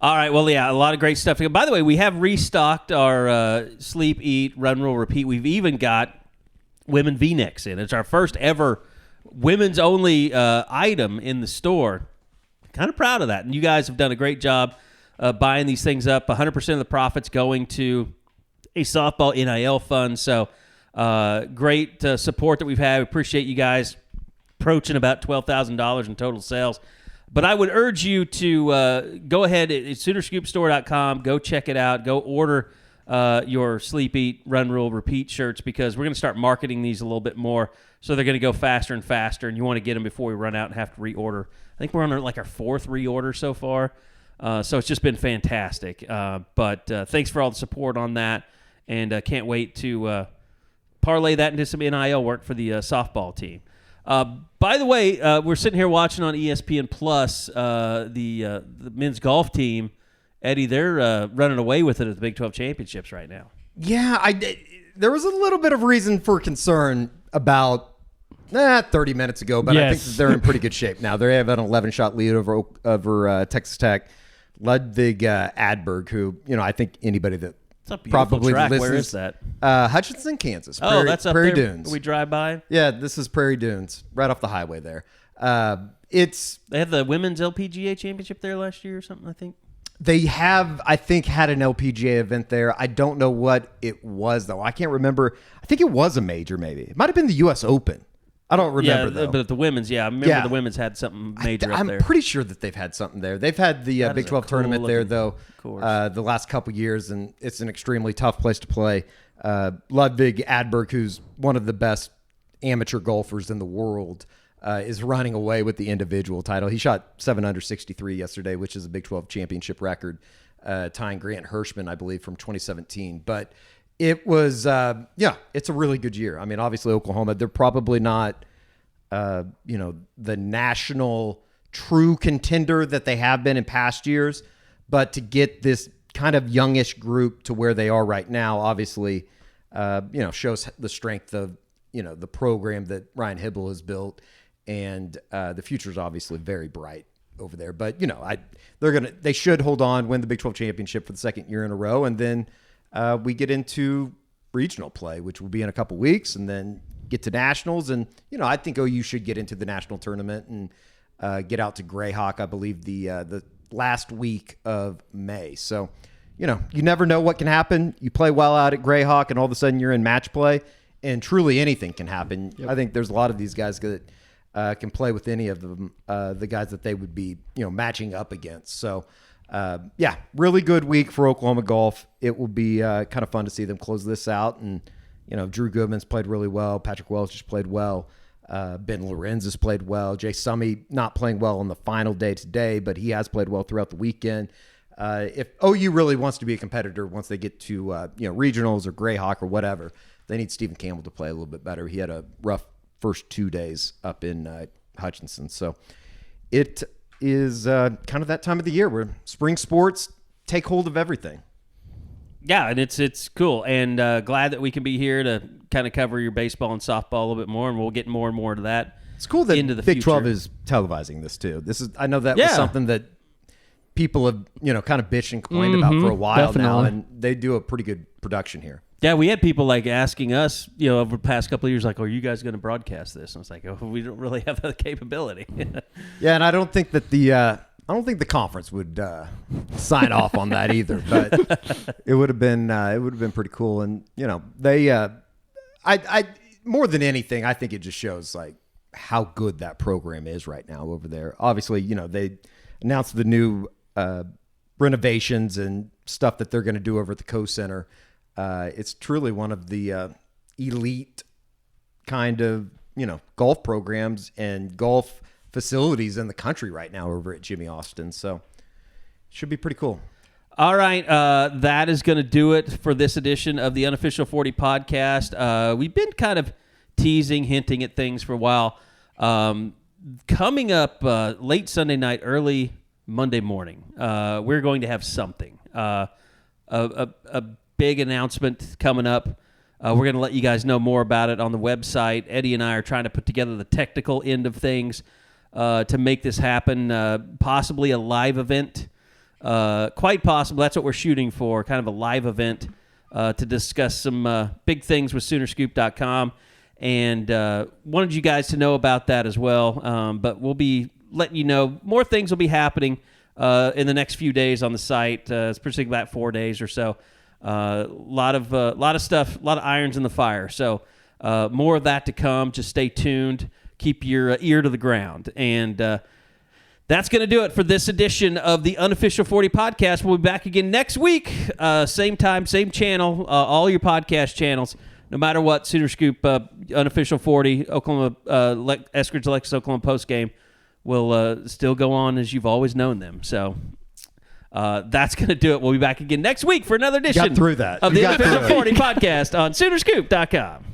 All right. Well, a lot of great stuff. By the way, we have restocked our sleep, eat, run, roll, repeat. We've even got women V-necks in. It's our first ever women's only item in the store. Kind of proud of that. And you guys have done a great job buying these things up. 100% of the profits going to a softball NIL fund. So great support that we've had. We appreciate you guys approaching about $12,000 in total sales. But I would urge you to go ahead at Soonerscoopstore.com. Go check it out. Go order your Sleep, Eat, Run, Rule, Repeat shirts, because we're going to start marketing these a little bit more. So they're going to go faster and faster, and you want to get them before we run out and have to reorder. I think we're on our 4th reorder so far. So it's just been fantastic. But thanks for all the support on that, and can't wait to parlay that into some NIL work for the softball team. By the way, we're sitting here watching on ESPN Plus the men's golf team. Eddie, they're running away with it at the Big 12 Championships right now. Yeah, there was a little bit of reason for concern about 30 minutes ago, but I think that they're in pretty good shape now. They have an 11-shot lead over Texas Tech. Ludwig Adberg, who, I think anybody that probably track. listens. Where is that? Hutchinson, Kansas. That's up Prairie there. Dunes. We drive by? Yeah, this is Prairie Dunes, right off the highway there. They had the women's LPGA championship there last year or something, I think. They have, I think, had an LPGA event there. I don't know what it was, though. I can't remember. I think it was a major, maybe. It might have been the U.S. Open. I don't remember, though. But the women's, I remember the women's had something major up there. I'm pretty sure that they've had something there. They've had the Big 12 tournament there, though, the last couple years, and it's an extremely tough place to play. Ludwig Adberg, who's one of the best amateur golfers in the world, is running away with the individual title. He shot 7 under 63 yesterday, which is a Big 12 championship record, tying Grant Hirschman, I believe, from 2017. But it was, it's a really good year. I mean, obviously Oklahoma, they're probably not, the national true contender that they have been in past years, but to get this kind of youngish group to where they are right now, obviously, shows the strength of, the program that Ryan Hibble has built. and the future is obviously very bright over there. But they should hold on, win the Big 12 championship for the second year in a row, and then we get into regional play, which will be in a couple weeks, and then get to nationals. And I think OU should get into the national tournament and get out to Greyhawk, I believe the last week of May. So you never know what can happen. You play well out at Greyhawk, and all of a sudden you're in match play, and truly anything can happen. Yep. I think there's a lot of these guys that can play with any of them, the guys that they would be matching up against. So really good week for Oklahoma golf. It will be kind of fun to see them close this out. And Drew Goodman's played really well. Patrick Wells just played well. Ben Lorenz has played well. Jay Summey not playing well on the final day today, but he has played well throughout the weekend. If OU really wants to be a competitor once they get to regionals or Greyhawk or whatever, they need Stephen Campbell to play a little bit better. He had a rough first 2 days up in Hutchinson. So it is kind of that time of the year where spring sports take hold of everything. Yeah, and it's cool, and glad that we can be here to kind of cover your baseball and softball a little bit more, and we'll get more and more to that. It's cool that into the Big future. 12 is televising this too. I know that was something that people have kind of bitched and complained about for a while now, and they do a pretty good production here. Yeah, we had people asking us, over the past couple of years, are you guys going to broadcast this? And I was like, we don't really have the capability. Yeah, and I don't think that the conference would sign off on that either. But it would have been pretty cool. And they, I more than anything, I think it just shows how good that program is right now over there. Obviously, they announced the new renovations and stuff that they're going to do over at the Co Center. It's truly one of the elite kind of golf programs and golf facilities in the country right now over at Jimmy Austin. So it should be pretty cool. All right, that is going to do it for this edition of the Unofficial 40 podcast. We've been kind of teasing, hinting at things for a while. Coming up late Sunday night, early Monday morning, we're going to have something. A big announcement coming up. We're going to let you guys know more about it on the website. Eddie and I are trying to put together the technical end of things to make this happen. Possibly a live event. Quite possible. That's what we're shooting for, kind of a live event to discuss some big things with Soonerscoop.com. And wanted you guys to know about that as well. But we'll be letting you know more things will be happening in the next few days on the site. It's particularly about 4 days or so. A lot of stuff, a lot of irons in the fire. So more of that to come. Just stay tuned. Keep your ear to the ground. And that's going to do it for this edition of the Unofficial 40 podcast. We'll be back again next week. Same time, same channel, all your podcast channels. No matter what, Sooner Scoop, Unofficial 40, Oklahoma, Eskridge Alexis Oklahoma postgame will still go on as you've always known them. So that's going to do it. We'll be back again next week for another edition of the Unofficial 40 podcast on Soonerscoop.com.